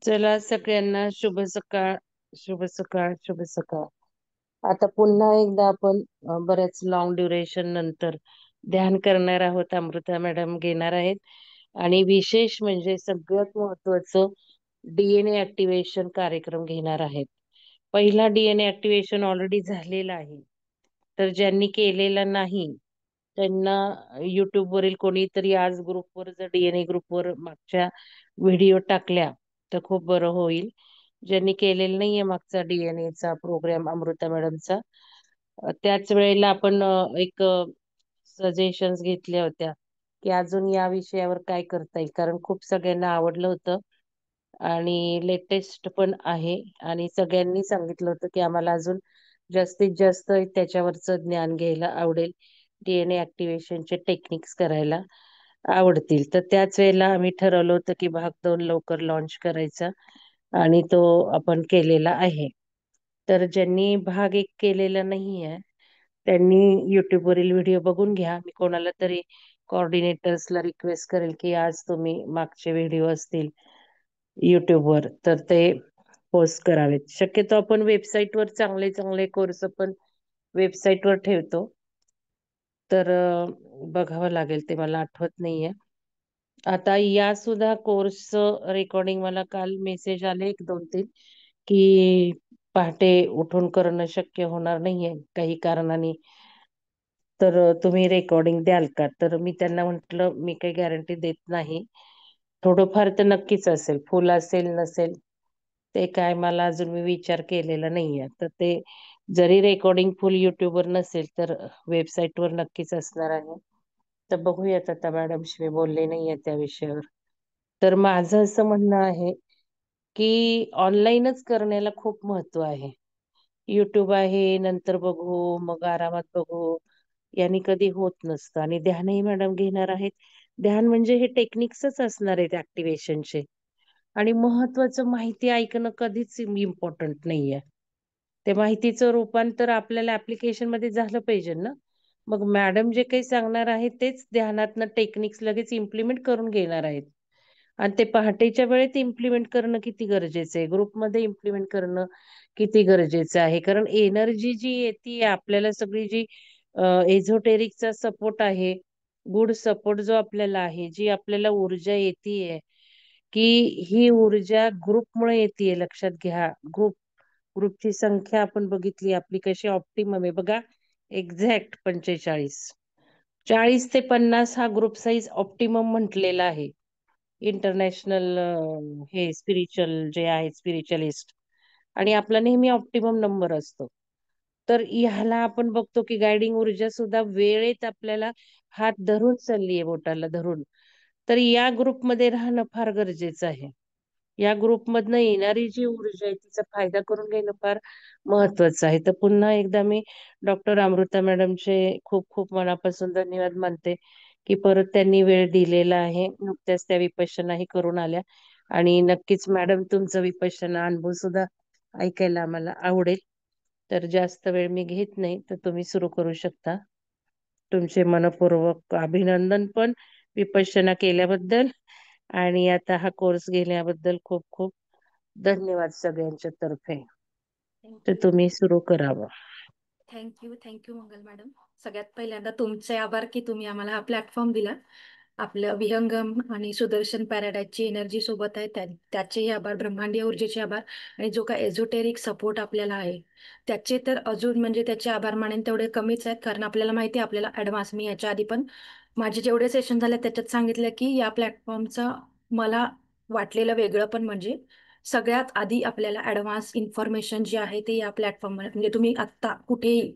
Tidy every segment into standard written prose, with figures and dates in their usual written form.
चला सगळ्यांना शुभ सकाळ. शुभ सकाळ. शुभ सकाळ. आता पुन्हा एकदा आपण बऱ्याच लॉंग ड्युरेशन नंतर ध्यान करणार आहोत. अमृता मॅडम घेणार आहेत आणि विशेष म्हणजे सगळ्यात महत्वाचं डीएनए ऍक्टिव्हेशन कार्यक्रम घेणार आहेत. पहिला डीएनए ऍक्टिव्हेशन ऑलरेडी झालेला आहे. तर ज्यांनी केलेला नाही त्यांना युट्यूब वरील कोणीतरी आज ग्रुपवर जर डीएनए ग्रुपवर मागच्या व्हिडिओ टाकल्या तर खूप बरं होईल. ज्यांनी केलेलं नाहीये मागचा डीएनएचा प्रोग्राम अमृता मॅडमचा, त्याच वेळेला आपण एक सजेशन्स घेतल्या होत्या की अजून या विषयावर काय करता येईल, कारण खूप सगळ्यांना आवडलं होतं आणि लेटेस्ट पण आहे. आणि सगळ्यांनी सांगितलं होतं की आम्हाला अजून जास्तीत जास्त त्याच्यावरचं ज्ञान घ्यायला आवडेल, डीएनए ऍक्टिव्हेशनचे टेक्निक्स करायला आवडतील. तर त्याच वेळेला आम्ही ठरवलं होतं की भाग 2 लवकर लॉन्च करायचा आणि तो आपण केलेला आहे. तर ज्यांनी भाग 1 केलेला नाहीये त्यांनी YouTube वरील व्हिडिओ बघून घ्या. मी कोणाला तरी कोऑर्डिनेटर्सला रिक्वेस्ट करेल की आज तुम्ही मागचे व्हिडिओ असतील युट्यूबवर तर ते पोस्ट करावेत. शक्यतो आपण वेबसाईटवर चांगले चांगले कोर्स पण वेबसाईटवर ठेवतो. तर बघावं लागेल, ते मला आठवत नाहीये. आता या सुद्धा कोर्स रेकॉर्डिंग मला काल मेसेज आले एक दोन तीन की पहाटे उठून करणं शक्य होणार नाहीये काही कारणाने. तर तुम्ही रेकॉर्डिंग द्याल का? तर मी त्यांना म्हटलं मी काही गॅरंटी देत नाही. थोडंफार तर नक्कीच असेल, फुल असेल नसेल ते काय मला अजून मी विचार केलेला नाहीये. तर ते जरी रेकॉर्डिंग फुल युट्यूबवर नसेल तर वेबसाईटवर नक्कीच असणार आहे. तर बघूयात, आता मॅडमशी मी बोलले नाहीये त्या विषयावर. तर माझं असं म्हणणं आहे की ऑनलाईनच करण्याला खूप महत्व आहे. युट्यूब आहे नंतर बघू मग आरामात बघू यांनी कधी होत नसतं. आणि ध्यानही मॅडम घेणार आहेत. ध्यान म्हणजे हे टेक्निक्सच असणार आहेत ऍक्टिव्हेशनचे. आणि महत्वाचं माहिती ऐकणं कधीच इम्पॉर्टंट नाहीये. ते माहितीचं रूपांतर आपल्याला ऍप्लिकेशन मध्ये झालं पाहिजे ना. मग मॅडम जे काही सांगणार आहे तेच ध्यानातनं टेक्निक्स लगेच इम्प्लिमेंट करून घेणार आहेत. आणि ते पहाटेच्या वेळेत इम्प्लिमेंट करणं किती गरजेचं आहे, ग्रुपमध्ये इम्प्लिमेंट करणं किती गरजेचं आहे. कारण एनर्जी जी येते आपल्याला सगळी जी एझोटेरिकचा सपोर्ट आहे, गुड सपोर्ट जो आपल्याला आहे, जी आपल्याला ऊर्जा येतेय की ही ऊर्जा ग्रुपमुळे येतेय. लक्षात घ्या, ग्रुपची संख्या आपण बघितली आपली कशी ऑप्टिमम आहे बघा. एक्झॅक्ट 45, 40 ते 50 हा ग्रुप साईज ऑप्टिमम म्हटलेला आहे. इंटरनॅशनल हे स्पिरिच्युअल जे आहे स्पिरिच्युअलिस्ट, आणि आपला नेहमी ऑप्टिमम नंबर असतो. तर ह्याला आपण बघतो की गायडिंग ऊर्जा सुद्धा वेळेत आपल्याला हात धरून चाललीये, बोटाला धरून. तर या ग्रुपमध्ये राहणं फार गरजेचं आहे. या ग्रुपमधनं येणारी जी ऊर्जा आहे तिचा फायदा करून घेणं फार महत्वाचं आहे. तर पुन्हा एकदा मी डॉक्टर अमृता मॅडमचे खूप खूप मनापासून धन्यवाद मानते की परत त्यांनी वेळ दिलेला आहे. नुकत्याच त्या विपश्यनाही करून आल्या आणि नक्कीच मॅडम तुमचं विपश्यना अनुभव सुद्धा ऐकायला आम्हाला आवडेल. तर जास्त वेळ मी घेत नाही, तर तुम्ही सुरू करू शकता. तुमचे मनपूर्वक अभिनंदन पण विपश्यना केल्याबद्दल आणि आता हा कोर्स घेण्याबद्दल खूप खूप धन्यवाद सगळ्यांच्या तर्फे. तर थँक्यू. तुम्ही सुरू करावं. थँक्यू मंगल मॅडम. सगळ्यात पहिल्यांदा तुमचे आभार की तुम्ही आम्हाला हा प्लॅटफॉर्म दिला. आपलं विहंगम आणि सुदर्शन पॅराडाईजची एनर्जी सोबत आहे त्याचेही आभार, ब्रह्मांडीय ऊर्जेचे आभार, आणि जो काय एझोटेरिक सपोर्ट आपल्याला आहे त्याचे तर अजून म्हणजे त्याचे आभार मानेन तेवढे कमीच आहेत. कारण आपल्याला माहिती आहे आपल्याला ॲडव्हान्स, मी याच्या आधी पण माझे जेवढे सेशन झाले त्याच्यात सांगितलं की या प्लॅटफॉर्मचं मला वाटलेलं वेगळं पण म्हणजे सगळ्यात आधी आपल्याला ॲडव्हान्स इन्फॉर्मेशन जी आहे ते या प्लॅटफॉर्मवर, म्हणजे तुम्ही आत्ता कुठेही,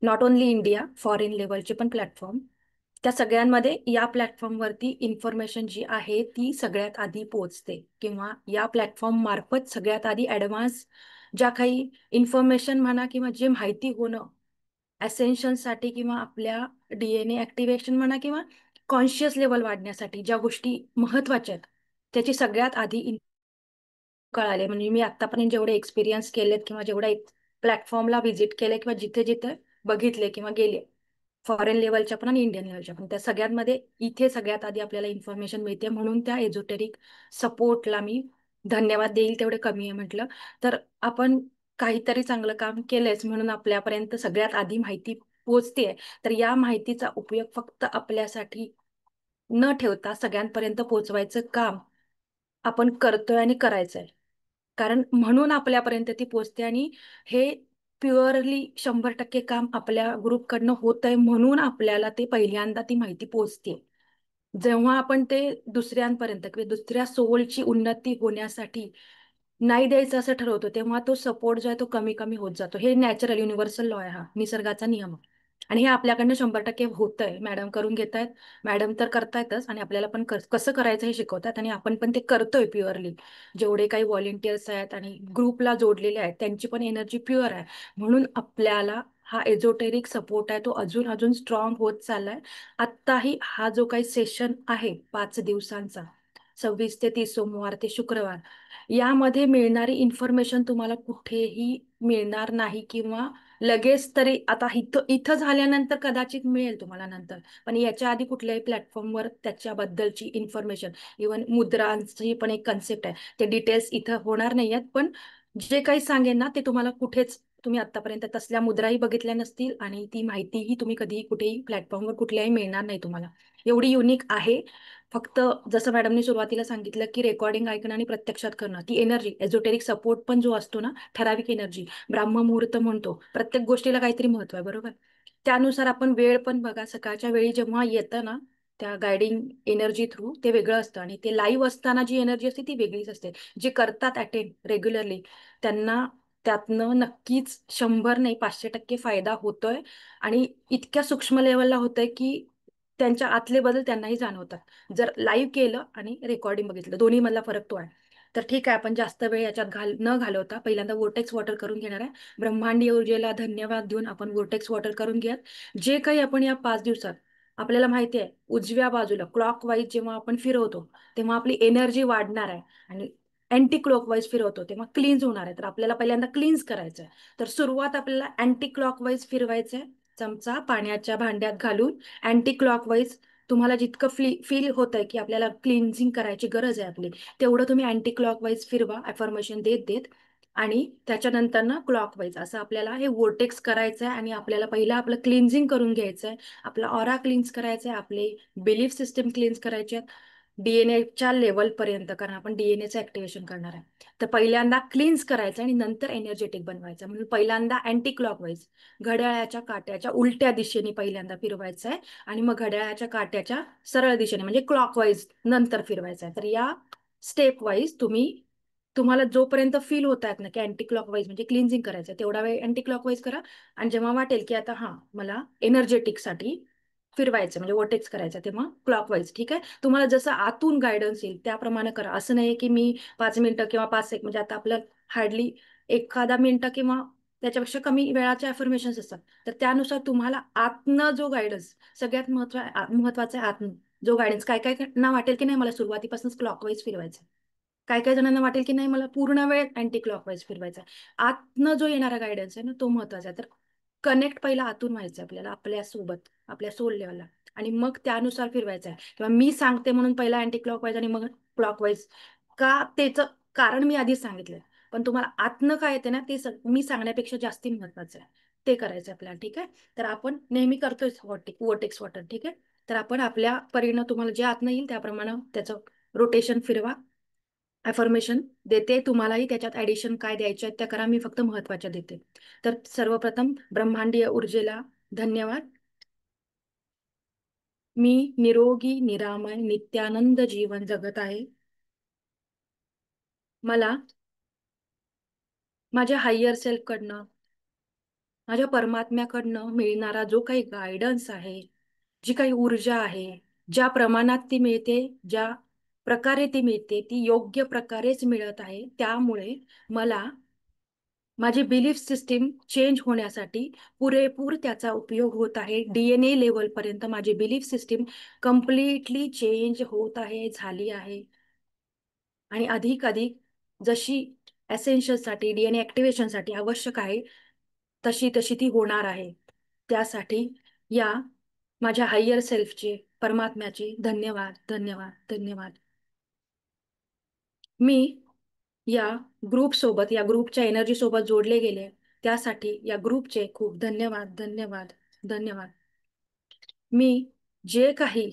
नॉट ओन्ली इंडिया, फॉरेन लेवलचे पण प्लॅटफॉर्म, त्या सगळ्यांमध्ये या प्लॅटफॉर्मवरती इन्फॉर्मेशन जी आहे ती सगळ्यात आधी पोहोचते. किंवा या प्लॅटफॉर्म मार्फत सगळ्यात आधी ॲडव्हान्स ज्या काही इन्फॉर्मेशन म्हणा किंवा जे माहिती होणं ॲसेन्शनसाठी किंवा आपल्या डीएनए ॲक्टिव्हेशन म्हणा किंवा कॉन्शियस लेवल वाढण्यासाठी ज्या गोष्टी महत्त्वाच्या आहेत त्याची सगळ्यात आधी कळाले. म्हणजे मी आतापर्यंत जेवढे एक्सपिरियन्स केलेत किंवा जेवढ्या प्लॅटफॉर्मला व्हिजिट केले किंवा जिथे जिथे बघितले किंवा गेले, फॉरेन लेवलच्या पण आणि इंडियन लेवलच्या पण, त्या सगळ्यांमध्ये इथे सगळ्यात आधी आपल्याला इन्फॉर्मेशन मिळते. म्हणून त्या एझोटेरिक सपोर्टला मी धन्यवाद देईल तेवढे कमी आहे म्हटलं. तर आपण काहीतरी चांगलं काम केलंयच म्हणून आपल्यापर्यंत सगळ्यात आधी माहिती पोहोचतेय. तर या माहितीचा उपयोग फक्त आपल्यासाठी न ठेवता सगळ्यांपर्यंत पोहोचवायचं काम आपण करतोय आणि करायचंय. कारण म्हणून आपल्यापर्यंत ती पोहोचते आणि हे प्युअरली 100% काम आपल्या ग्रुपकडनं होतंय म्हणून आपल्याला ते पहिल्यांदा ती माहिती पोहोचते. जेव्हा आपण ते दुसऱ्यांपर्यंत किंवा दुसऱ्या सोलची उन्नती होण्यासाठी नाही द्यायचं असं ठरवतो, तेव्हा तो सपोर्ट जो आहे तो कमी कमी होत जातो. हे नॅचरल युनिव्हर्सल लॉ आहे, हा निसर्गाचा नियम आहे. आणि हे आपल्याकडनं 100% होतंय. मॅडम करून घेत आहेत, मॅडम तर करतायतच आणि आपल्याला पण कसं करायचं हे शिकवतात आणि आपण पण ते करतोय प्युअरली. जेवढे काही व्हॉलेंटियर्स आहेत आणि ग्रुपला जोडलेले आहेत त्यांची पण एनर्जी प्युअर आहे. म्हणून आपल्याला हा एझोटेरिक सपोर्ट आहे तो अजून अजून स्ट्रॉंग होत चाललाय. आत्ताही हा जो काही सेशन आहे 5 दिवसांचा, 26 ते 30 सोमवार ते शुक्रवार, यामध्ये मिळणारी इन्फॉर्मेशन तुम्हाला कुठेही मिळणार नाही किंवा लगेच तरी आता इथं इथं झाल्यानंतर कदाचित मिळेल तुम्हाला नंतर, पण याच्या आधी कुठल्याही प्लॅटफॉर्मवर त्याच्याबद्दलची इन्फॉर्मेशन, इव्हन मुद्रांची पण एक कन्सेप्ट आहे, ते डिटेल्स इथं होणार नाही आहेत. पण जे काही सांगेन ना ते तुम्हाला कुठेच, तुम्ही आतापर्यंत तसल्या मुद्राही बघितल्या नसतील आणि ती माहितीही तुम्ही कधीही कुठेही प्लॅटफॉर्मवर कुठल्याही मिळणार नाही तुम्हाला. एवढी युनिक आहे. फक्त जसं मॅडमनी सुरुवातीला सांगितलं की रेकॉर्डिंग ऐकणं आणि प्रत्यक्षात करणं, ती एनर्जी एझोटेरिक सपोर्ट पण जो असतो ना, ठराविक एनर्जी, ब्राह्ममुहूर्त म्हणतो, प्रत्येक गोष्टीला काहीतरी महत्व आहे बरोबर. त्यानुसार आपण वेळ पण बघा, सकाळच्या वेळी जेव्हा येतं ना त्या गायडिंग एनर्जी थ्रू, ते वेगळं असतं आणि ते लाईव्ह असताना जी एनर्जी असते ती वेगळीच असते. जे करतात अटेंड रेग्युलरली त्यांना त्यातनं नक्कीच 100 नाही 500% फायदा होतोय आणि इतक्या सूक्ष्म लेवलला होतोय की त्यांच्या आतले बदल त्यांनाही जाणवतात. जर लाईव्ह केलं आणि रेकॉर्डिंग बघितलं दोन्ही मधला फरक तो आहे. तर ठीक आहे, आपण जास्त वेळ याच्यात न घालवता पहिल्यांदा वोर्टेक्स वॉटर करून घेणार आहे. ब्रह्मांडीय ऊर्जेला धन्यवाद देऊन आपण वोर्टेक्स वॉटर करून घ्या. जे काही आपण या 5 दिवसात, आपल्याला माहिती आहे उजव्या बाजूला क्लॉक वाईज जेव्हा आपण फिरवतो तेव्हा आपली एनर्जी वाढणार आहे आणि अँटी क्लॉकवाईज फिरवतो तेव्हा क्लीन्स होणार आहे. तर आपल्याला पहिल्यांदा क्लीन्स करायचं आहे. तर सुरुवात आपल्याला अँटी क्लॉकवाईज फिरवायचं आहे. चमचा पाण्याच्या भांड्यात घालून अँटी क्लॉकवाईज, तुम्हाला जितकं फील होत आहे की आपल्याला क्लिन्झिंग करायची गरज आहे आपली, तेवढं तुम्ही अँटी क्लॉकवाईज फिरवा अफर्मेशन देत देत. आणि त्याच्यानंतर ना क्लॉकवाईज असं आपल्याला हे वोर्टेक्स करायचं आहे. आणि आपल्याला पहिलं आपलं क्लिन्झिंग करून घ्यायचं आहे, आपला ऑरा क्लिन्स करायचा आहे, आपले बिलीफ सिस्टम क्लिन्स करायचे आहेत डीएनएच्या लेवलपर्यंत, कारण आपण डीएनएचं ऍक्टिव्हेशन करणार आहे. तर पहिल्यांदा क्लिन्स करायचं आणि नंतर एनर्जेटिक बनवायचं. म्हणून पहिल्यांदा अँटी क्लॉकवाईज घड्याळाच्या काट्याच्या उलट्या दिशेने पहिल्यांदा फिरवायचं आहे आणि मग घड्याळाच्या काट्याच्या सरळ दिशेने म्हणजे क्लॉकवाईज नंतर फिरवायचं आहे. तर या स्टेप वाईज तुम्हाला जोपर्यंत फील होत आहेत ना की अँटी क्लॉकवाईज म्हणजे क्लिन्झिंग करायचं तेवढा वेळ अँटी क्लॉकवाईज करा. आणि जेव्हा वाटेल की आता हा मला एनर्जेटिकसाठी फिरवायचं म्हणजे वोटेक्स करायचं तेव्हा क्लॉकवाईज. ठीक आहे, तुम्हाला जसं आतून गायडन्स येईल त्याप्रमाणे करा. असं नाही की मी 5 मिनिटं किंवा 5 एक म्हणजे आता आपलं हार्डली एखादा मिनिटं किंवा त्याच्यापेक्षा कमी वेळाचे अफर्मेशन्स असतात. तर त्यानुसार तुम्हाला आतनं जो गायडन्स सगळ्यात महत्वाचा आहे, आतनं जो गायडन्स, काय काय ना वाटेल की नाही मला सुरुवातीपासूनच क्लॉकवाईज फिरवायचं, काय काय जणांना वाटेल की नाही मला पूर्ण वेळ अँटी क्लॉकवाईज फिरवायचा. आतनं जो येणारा गायडन्स आहे ना तो महत्वाचा आहे. तर कनेक्ट पहिला आतून व्हायचं आपल्याला आपल्या सोबत, आपल्या सोल लेवलला, आणि मग त्यानुसार फिरवायचं आहे. किंवा मी सांगते म्हणून पहिला अँटी क्लॉकवाईज आणि मग क्लॉकवाईज, का त्याचं कारण मी आधीच सांगितलंय. पण तुम्हाला आतनं काय येते ना ते मी सांगण्यापेक्षा जास्ती महत्वाचं आहे, ते करायचं आपल्याला. ठीक आहे, तर आपण नेहमी करतोय वोटेक्स वॉटर. ठीक आहे, तर आपण आपल्या परीनं तुम्हाला जे आतनं येईल त्याप्रमाणे त्याचं रोटेशन फिरवा. अफर्मेशन देते, तुम्हालाही त्याच्यात ऍडिशन काय द्यायचे आहेत त्या करा, मी फक्त महत्वाच्या देते. तर सर्वप्रथम ब्रह्मांडीय ऊर्जेला धन्यवाद. मी निरोगी निरामय नित्यानंद जीवन जगत आहे. मला माझ्या हायर सेल्फ कडनं, माझ्या परमात्म्याकडनं मिळणारा जो काही गायडन्स आहे, जी काही ऊर्जा आहे, ज्या प्रमाणात ती मिळते, ज्या प्रकारे ती मिळते, ती योग्य प्रकारेच मिळत आहे. त्यामुळे मला माझी बिलीफ सिस्टीम चेंज होण्यासाठी पुरेपूर त्याचा उपयोग होत आहे. डीएनए लेवलपर्यंत माझी बिलीफ सिस्टीम कम्प्लिटली चेंज होत आहे, झाली आहे. आणि अधिक अधिक जशी साठी डीएनए ऍक्टिव्हेशनसाठी आवश्यक आहे तशी तशी ती होणार आहे. त्यासाठी या माझ्या हायर सेल्फचे, परमात्म्याचे धन्यवाद धन्यवाद धन्यवाद. मी या ग्रुप सोबत, या ग्रुपच्या एनर्जी सोबत जोडले गेले, त्यासाठी या ग्रुपचे खूप धन्यवाद, धन्यवाद, धन्यवाद. मी जे काही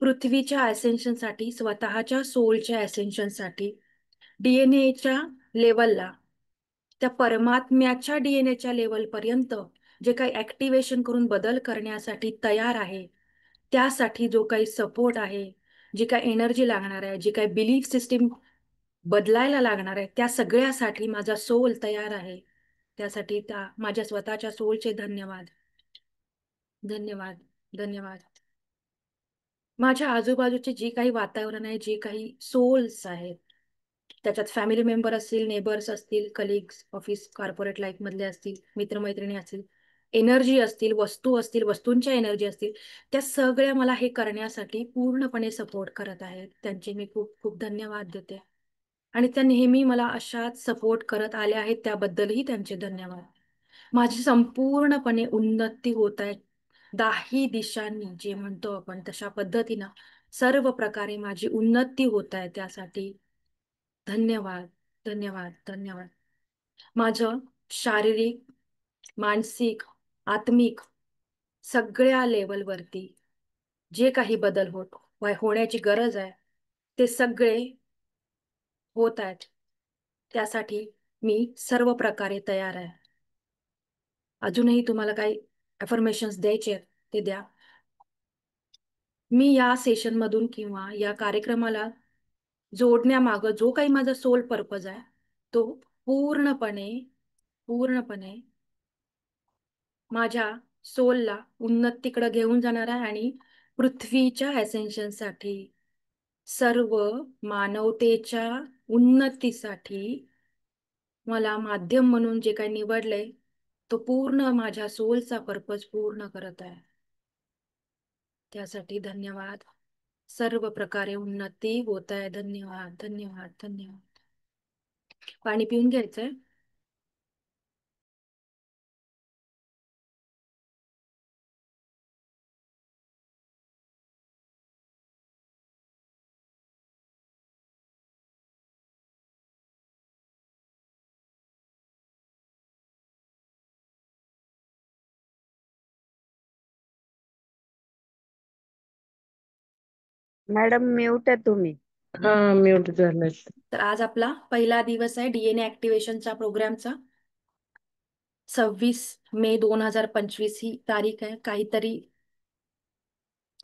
पृथ्वीच्या असेन्शनसाठी, स्वतःच्या सोलच्या असेन्शनसाठी, डीएनएच्या लेवलला, त्या परमात्म्याच्या डीएनएच्या लेवलपर्यंत जे काही ऍक्टिव्हेशन करून बदल करण्यासाठी तयार आहे, त्यासाठी जो काही सपोर्ट आहे, जी काही एनर्जी लागणार आहे, जी काही बिलीफ सिस्टीम बदलायला लागणार आहे, त्या सगळ्यासाठी माझा सोल तयार आहे. त्यासाठी त्या माझ्या स्वतःच्या सोलचे धन्यवाद, धन्यवाद, धन्यवाद. माझ्या आजूबाजूचे जे काही वातावरण आहे, जे काही सोल्स आहेत, त्याच्यात फॅमिली मेंबर असतील, नेबर्स असतील, कलिग्स, ऑफिस, कॉर्पोरेट लाईफ मधले असतील, मित्रमैत्रिणी असतील, एनर्जी असतील, वस्तू असतील, वस्तूंच्या एनर्जी असतील, त्या सगळ्या मला हे करण्यासाठी पूर्णपणे सपोर्ट करत आहेत. त्यांचे मी खूप खूप धन्यवाद देते. आणि त्या नेहमी मला अशाच सपोर्ट करत आल्या आहेत, त्याबद्दलही त्यांचे धन्यवाद. माझी संपूर्णपणे उन्नती होत आहे. दाही दिशांनी जे म्हणतो आपण तशा पद्धतीनं सर्व प्रकारे माझी उन्नती होत आहे. त्यासाठी धन्यवाद, धन्यवाद, धन्यवाद. माझं शारीरिक, मानसिक, आत्मिक सगळ्या लेवलवरती जे काही बदल होण्याची गरज आहे, ते सगळे होत आहेत. त्यासाठी मी सर्व प्रकारे तयार आहे. अजूनही तुम्हाला काही अफर्मेशन्स द्यायचे ते द्या. मी या सेशनमधून किंवा या कार्यक्रमाला जोडण्यामागं जो काही माझा सोल पर्पज आहे, तो पूर्णपणे पूर्णपणे माझ्या सोलला उन्नतीकडे घेऊन जाणार आहे आणि पृथ्वीच्या ॲसेन्शनसाठी, सर्व मानवतेच्या उन्नतीसाठी मला माध्यम म्हणून जे काही निवडलंय, तो पूर्ण माझ्या सोलचा पर्पज पूर्ण करत आहे. त्यासाठी धन्यवाद. सर्व प्रकारे उन्नती होत आहे. धन्यवाद, धन्यवाद, धन्यवाद. पाणी पिऊन घ्यायचंय. मॅडम म्यूट आहे तुम्ही. हा, म्यूट झालं. तर आज आपला पहिला दिवस आहे डीएनए ऍक्टिव्हेशनचा प्रोग्रामचा. 26 मे 2025 ही तारीख आहे. काहीतरी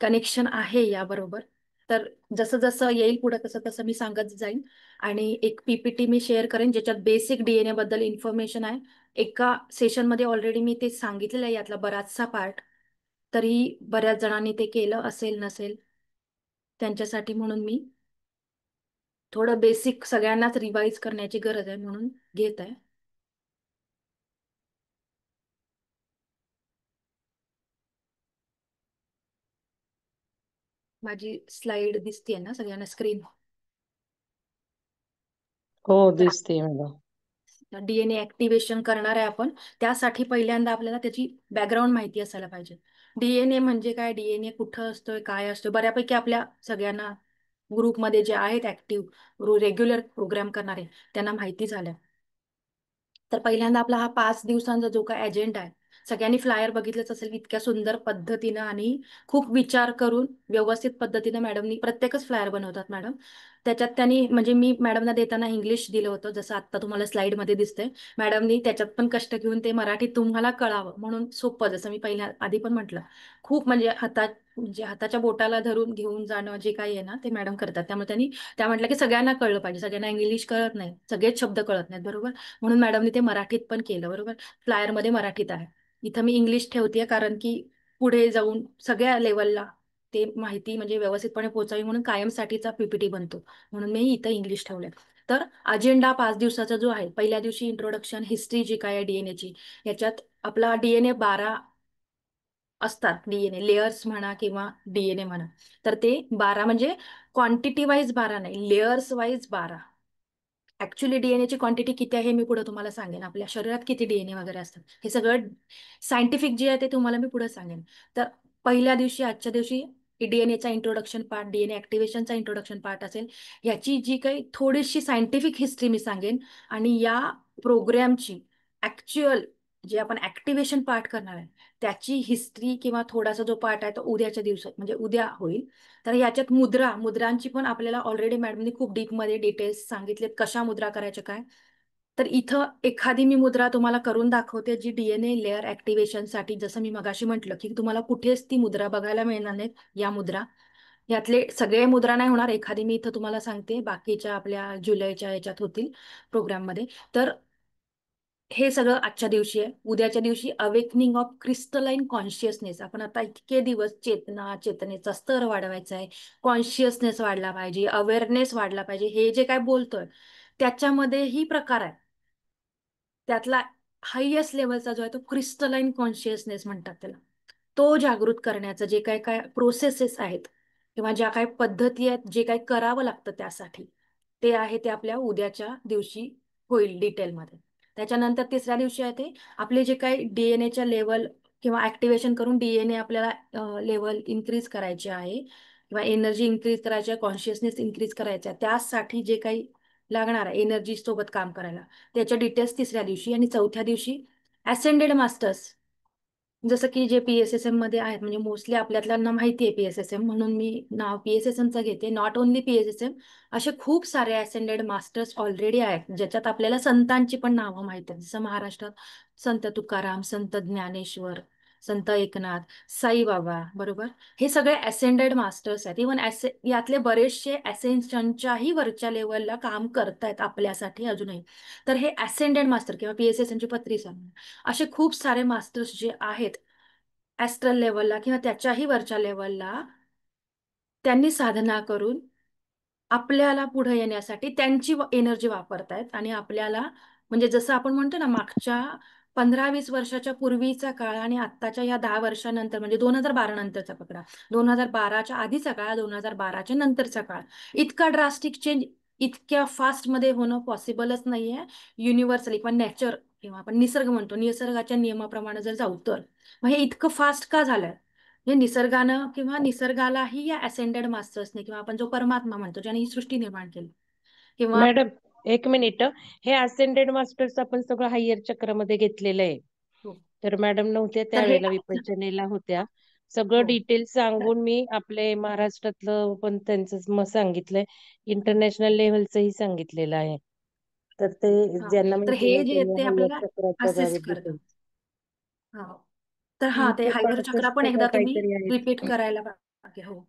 कनेक्शन आहे याबरोबर. तर जसं जसं येईल पुढे तसं तसं मी सांगत जाईन. आणि एक पीपीटी मी शेअर करेन ज्याच्यात बेसिक डीएनए बद्दल इन्फॉर्मेशन आहे. एका सेशनमध्ये ऑलरेडी मी ते सांगितलेलं आहे, यातला बराचसा पार्ट. तरी बऱ्याच जणांनी ते केलं असेल नसेल, त्यांच्यासाठी म्हणून मी थोडं बेसिक सगळ्यांनाच रिवाइज करण्याची गरज आहे म्हणून घेत आहे. माझी स्लाइड दिसते ना सगळ्यांना स्क्रीन? हो, दिसते मॅडम. डीएनए ऍक्टिव्हेशन करणार आहे आपण. त्यासाठी पहिल्यांदा आपल्याला त्याची बॅकग्राऊंड माहिती असायला पाहिजे. डीएनए म्हणजे काय, डीएनए कुठं असतोय, काय असतोय, बऱ्यापैकी आपल्या सगळ्यांना ग्रुपमध्ये जे आहेत ऍक्टिव्ह रेग्युलर प्रोग्राम करणारे त्यांना माहिती झालं. तर पहिल्यांदा आपला हा 5 दिवसांचा जो काय अजेंडा आहे, सगळ्यांनी फ्लायर बघितलंच असेल, इतक्या सुंदर पद्धतीनं आणि खूप विचार करून व्यवस्थित पद्धतीनं मॅडमनी प्रत्येकच फ्लायर बनवतात मॅडम. त्याच्यात त्यांनी म्हणजे मी मॅडमना देताना इंग्लिश दिलं होतं, जसं आत्ता तुम्हाला स्लाइडमध्ये दिसतंय. मॅडमनी त्याच्यात पण कष्ट घेऊन ते मराठीत तुम्हाला कळावं म्हणून सोपं, जसं मी पहिल्या आधी पण म्हटलं, खूप म्हणजे हाताच्या बोटाला धरून घेऊन जाणं जे काही आहे ना, ते मॅडम करतात. त्यामुळे त्या म्हटलं की सगळ्यांना कळलं पाहिजे. सगळ्यांना इंग्लिश कळत नाही, सगळेच शब्द कळत नाहीत, बरोबर. म्हणून मॅडमनी ते मराठीत पण केलं, बरोबर. फ्लायरमध्ये मराठीत आहे. इथं मी इंग्लिश ठेवतेय कारण की पुढे जाऊन सगळ्या लेवलला ते माहिती म्हणजे व्यवस्थितपणे पोहोचावी म्हणून कायमसाठीचा पीपीटी बनतो, म्हणून मी इथं इंग्लिश ठेवलंय. तर अजेंडा 5 दिवसाचा जो आहे, पहिल्या दिवशी इंट्रोडक्शन, हिस्ट्री जी काय आहे डीएनएची, याच्यात आपला डीएनए 12 असतात. डीएनए लेयर्स म्हणा किंवा डीएनए म्हणा, तर ते 12 म्हणजे क्वांटिटी वाईज 12 नाही, लेयर्स वाईज 12. ऍक्च्युली डीएनएची क्वांटिटी किती आहे हे मी पुढे तुम्हाला सांगेन. आपल्या शरीरात किती डीएनए वगैरे असतात हे सगळं सायंटिफिक जे आहे ते तुम्हाला मी पुढे सांगेन. तर पहिल्या दिवशी, आजच्या दिवशी डीएनएचा इंट्रोडक्शन पार्ट, डीएनए ऍक्टिव्हेशनचा इंट्रोडक्शन पार्ट असेल. याची जी काही थोडीशी सायंटिफिक हिस्ट्री मी सांगेन, आणि या प्रोग्रॅमची ऍक्च्युअल जे आपण ऍक्टिव्हेशन पार्ट करणार आहे त्याची हिस्ट्री किंवा थोडासा जो पार्ट आहे तो उद्याच्या दिवसात म्हणजे उद्या होईल. तर याच्यात मुद्रांची पण आपल्याला ऑलरेडी मॅडमनी खूप डीपमध्ये डिटेल्स सांगितलेत कशा मुद्रा करायच्या काय. तर इथं एखादी मी मुद्रा तुम्हाला करून दाखवते जी डीएनए लेअर ऍक्टिव्हेशनसाठी, जसं मी मगाशी म्हटलं की तुम्हाला कुठेच ती मुद्रा बघायला मिळणार नाहीत. या मुद्रा यातले सगळे मुद्रा नाही होणार, एखादी मी इथं तुम्हाला सांगते, बाकीच्या आपल्या जुलैच्या याच्यात होतील प्रोग्राममध्ये. तर हे सगळं आजच्या दिवशी आहे. उद्याच्या दिवशी अवेकनिंग ऑफ क्रिस्टलाइन कॉन्शियसनेस. आपण आता इतके दिवस चेतनेचा स्तर वाढवायचा आहे, कॉन्शियसनेस वाढला पाहिजे, अवेअरनेस वाढला पाहिजे, हे जे काय बोलतोय त्याच्यामध्ये ही प्रकार आहे. त्यातला हायएस्ट लेवलचा जो आहे तो क्रिस्टलाइन कॉन्शियसनेस म्हणतात त्याला. तो जागृत करण्याचं जे काय काय प्रोसेसेस आहेत किंवा ज्या काही पद्धती आहेत, जे काही करावं लागतं त्यासाठी, ते आहे ते आपल्या उद्याच्या दिवशी होईल डिटेलमध्ये. त्याच्यानंतर तिसऱ्या दिवशी आहे ते आपले जे काही डीएनएच्या लेवल किंवा ऍक्टिव्हेशन करून डीएनए आपल्याला लेवल इन्क्रीज करायचे आहे किंवा एनर्जी इन्क्रीज करायची आहे, कॉन्शियसनेस इन्क्रीज करायचा आहे, त्यासाठी जे काही लागणार आहे एनर्जी सोबत काम करायला, त्याच्या डिटेल्स तिसऱ्या दिवशी. आणि चौथ्या दिवशी असेंडेड मास्टर्स, जसं की जे पीएसएसएम मध्ये आहेत, म्हणजे मोस्टली आपल्यातल्यांना माहिती आहे पीएसएसएम, म्हणून मी नाव पीएसएसएमचं घेते. नॉट ओन्ली पीएसएसएम, असे खूप सारे असेंडेड मास्टर्स ऑलरेडी आहेत ज्याच्यात आपल्याला संतांची पण नावं माहिती आहेत. जसं महाराष्ट्रात संत तुकाराम, संत ज्ञानेश्वर, संत एकनाथ, साईबाबा, बरोबर. हे सगळे असेंडेड मास्टर्स आहेत. इव्हन यातले बरेचसे असेन्शनच्याही वरच्या लेवलला काम करतायत आपल्यासाठी अजूनही. तर हे असेंडेड मास्टर किंवा पीएसएसएमची पत्री असे खूप सारे मास्टर्स जे आहेत ऍस्ट्रल लेवलला किंवा त्याच्याही वरच्या लेवलला, त्यांनी साधना करून आपल्याला पुढे येण्यासाठी त्यांची एनर्जी वापरतायत. आणि आपल्याला म्हणजे जसं आपण म्हणतो ना, मागच्या 15-20 वर्षाच्या पूर्वीचा काळ आणि आत्ताच्या या 10 वर्षानंतर, म्हणजे 2012 नंतरचा पकडा, 2012च्या आधीचा काळ, 2012च्या नंतरचा काळ, इतका ड्रास्टिक चेंज इतक्या फास्ट मध्ये होणं पॉसिबलच नाहीये. युनिव्हर्सली किंवा नॅचर किंवा आपण निसर्ग म्हणतो, निसर्गाच्या नियमाप्रमाणे जर जाऊ तर मग हे इतकं फास्ट का झालंय. म्हणजे निसर्गानं किंवा निसर्गालाही या असेंडेड मास्टर्सने किंवा आपण जो परमात्मा म्हणतो ज्याने ही सृष्टी निर्माण केली किंवा मॅडम, एक मिनिट. हे असेंडेड मास्टर्स आपण सगळं हायर चक्रामध्ये घेतलेलं आहे. हो, तर मॅडम नव्हत्या तर हे त्यावेळेला, विपंचनेला होत्या. सगळं हो, डिटेल तर सांगून मी आपले महाराष्ट्रातलं पण त्यांचं मत सांगितलंय, इंटरनॅशनल लेव्हलचंही सांगितलेलं आहे. तर ते हा, ज्यांना तर माहिती हे नाही जे त्यांनी ते हायर आपल्याला चक्रात बघावे असिस्ट करतं. डिटेल. हा, तर हा ते हायर चक्र पण 365 का एकदा तुम्ही काहीतरी आहेत. रिपीट करायला पाहिजे. हो,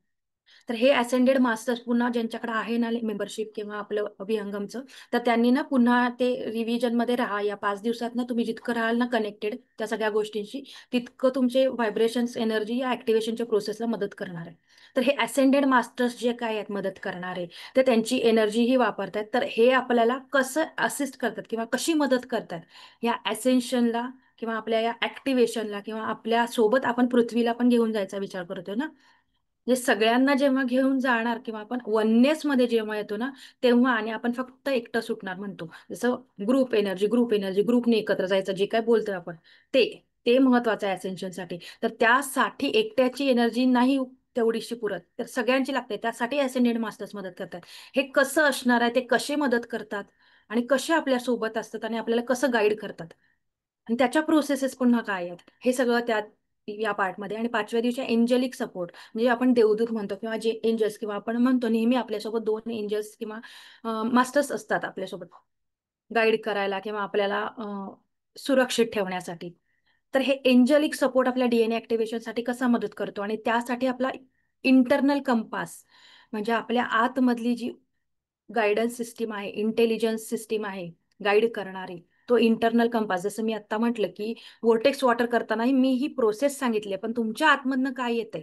तर हे असेंडेड मास्टर्स पुन्हा ज्यांच्याकडे आहे ना मेंबरशिप किंवा आपलं विहंगमचं, तर त्यांनी ना पुन्हा ते रिव्हिजन मध्ये राहा. या 5 दिवसात ना तुम्ही जितकं राहाल ना कनेक्टेड त्या सगळ्या गोष्टींशी, तितकं तुमचे व्हायब्रेशन्स एनर्जी या ऍक्टिव्हेशनच्या प्रोसेसला मदत करणार आहे. तर हे असेंडेड मास्टर्स जे काय आहेत मदत करणारे, ते त्यांची एनर्जीही वापरतात. तर हे आपल्याला कसं असिस्ट करतात किंवा कशी मदत करतात या असेन्शनला किंवा आपल्या या ऍक्टिव्हेशनला, किंवा आपल्या सोबत आपण पृथ्वीला पण घेऊन जायचा विचार करतोय ना. म्हणजे सगळ्यांना जेव्हा घेऊन जाणार किंवा आपण वननेस मध्ये जेव्हा येतो ना, तेव्हा आणि आपण फक्त एकटं सुटणार म्हणतो, जसं ग्रुप एनर्जी ग्रुपने एकत्र जायचं, जे काय बोलतोय आपण ते ते महत्वाचं आहे असेन्शनसाठी. तर त्यासाठी एकट्याची एनर्जी नाही तेवढीशी पुरत, तर सगळ्यांची लागते. त्यासाठी असेंडेड मास्टर्स मदत करतात. हे कसं असणार आहे, ते कसे मदत करतात आणि कसे आपल्या सोबत असतात आणि आपल्याला कसं गाईड करतात आणि त्याच्या प्रोसेसेस पुन्हा काय आहेत, हे सगळं त्यात या पार्टमध्ये. आणि 5व्या दिवशी एंजलिक सपोर्ट, म्हणजे आपण देवदूत म्हणतो किंवा जे एंजल्स, किंवा आपण म्हणतो नेहमी आपल्यासोबत 2 एंजल्स किंवा मास्टर्स असतात आपल्यासोबत गाईड करायला किंवा आपल्याला सुरक्षित ठेवण्यासाठी. तर हे एंजलिक सपोर्ट आपल्या डीएनए ऍक्टिव्हेशनसाठी कसा मदत करतो, आणि त्यासाठी आपला इंटरनल कंपास, म्हणजे आपल्या आतमधली जी गायडन्स सिस्टीम आहे, इंटेलिजन्स सिस्टीम आहे गाईड करणारी, तो इंटरनल कंपास. जसं मी आता म्हटलं की वोर्टेक्स वॉटर करताना मी ही प्रोसेस सांगितली, पण तुमच्या आतमधनं काय येतंय,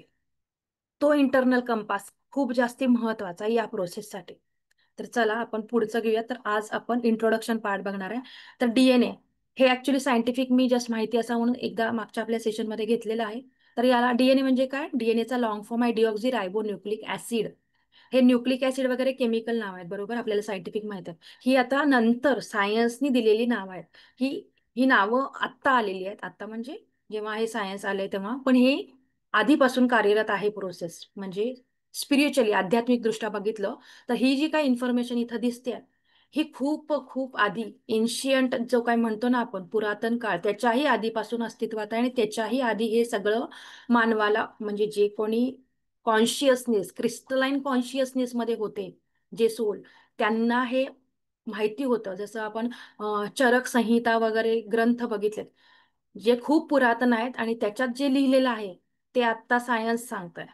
तो इंटरनल कंपास खूप जास्ती महत्वाचा आहे या प्रोसेससाठी. तर चला आपण पुढचं घेऊया. तर आज आपण इंट्रोडक्शन पार्ट बघणार आहे. तर डीएनए हे ऍक्च्युली सायंटिफिक मी जस्ट माहिती असा म्हणून एकदा मागच्या आपल्या सेशनमध्ये घेतलेलं आहे. तर याला डीएनए म्हणजे काय, डीएनएचा लॉंग फॉर्म आहे डिऑक्झी रायबो न्यूक्लिक ऍसिड. हे न्यूक्लिक ऍसिड वगैरे केमिकल नाव आहेत, बरोबर, आपल्याला सायंटिफिक माहित आहे. ही आता नंतर सायन्सनी दिलेली नाव आहेत. ही ही नावं आत्ता आलेली आहेत, आत्ता म्हणजे जेव्हा हे सायन्स आलंय तेव्हा. पण हे आधीपासून कार्यरत आहे प्रोसेस. म्हणजे स्पिरिच्युअली आध्यात्मिक दृष्ट्या बघितलं तर ही जी काही इन्फॉर्मेशन इथं दिसते ही खूप खूप आधी एन्शियंट जो काय म्हणतो ना आपण पुरातन काळ त्याच्याही आधीपासून अस्तित्वात आहे आणि त्याच्याही आधी हे सगळं मानवाला म्हणजे जे कोणी कॉन्शियसनेस क्रिस्टलाइन कॉन्शियसनेस मध्ये होते जे सोल त्यांना हे माहिती होतं. जसं आपण चरक संहिता वगैरे ग्रंथ बघितले जे खूप पुरातन आहेत आणि त्याच्यात जे लिहिलेलं आहे ते आत्ता सायन्स सांगतंय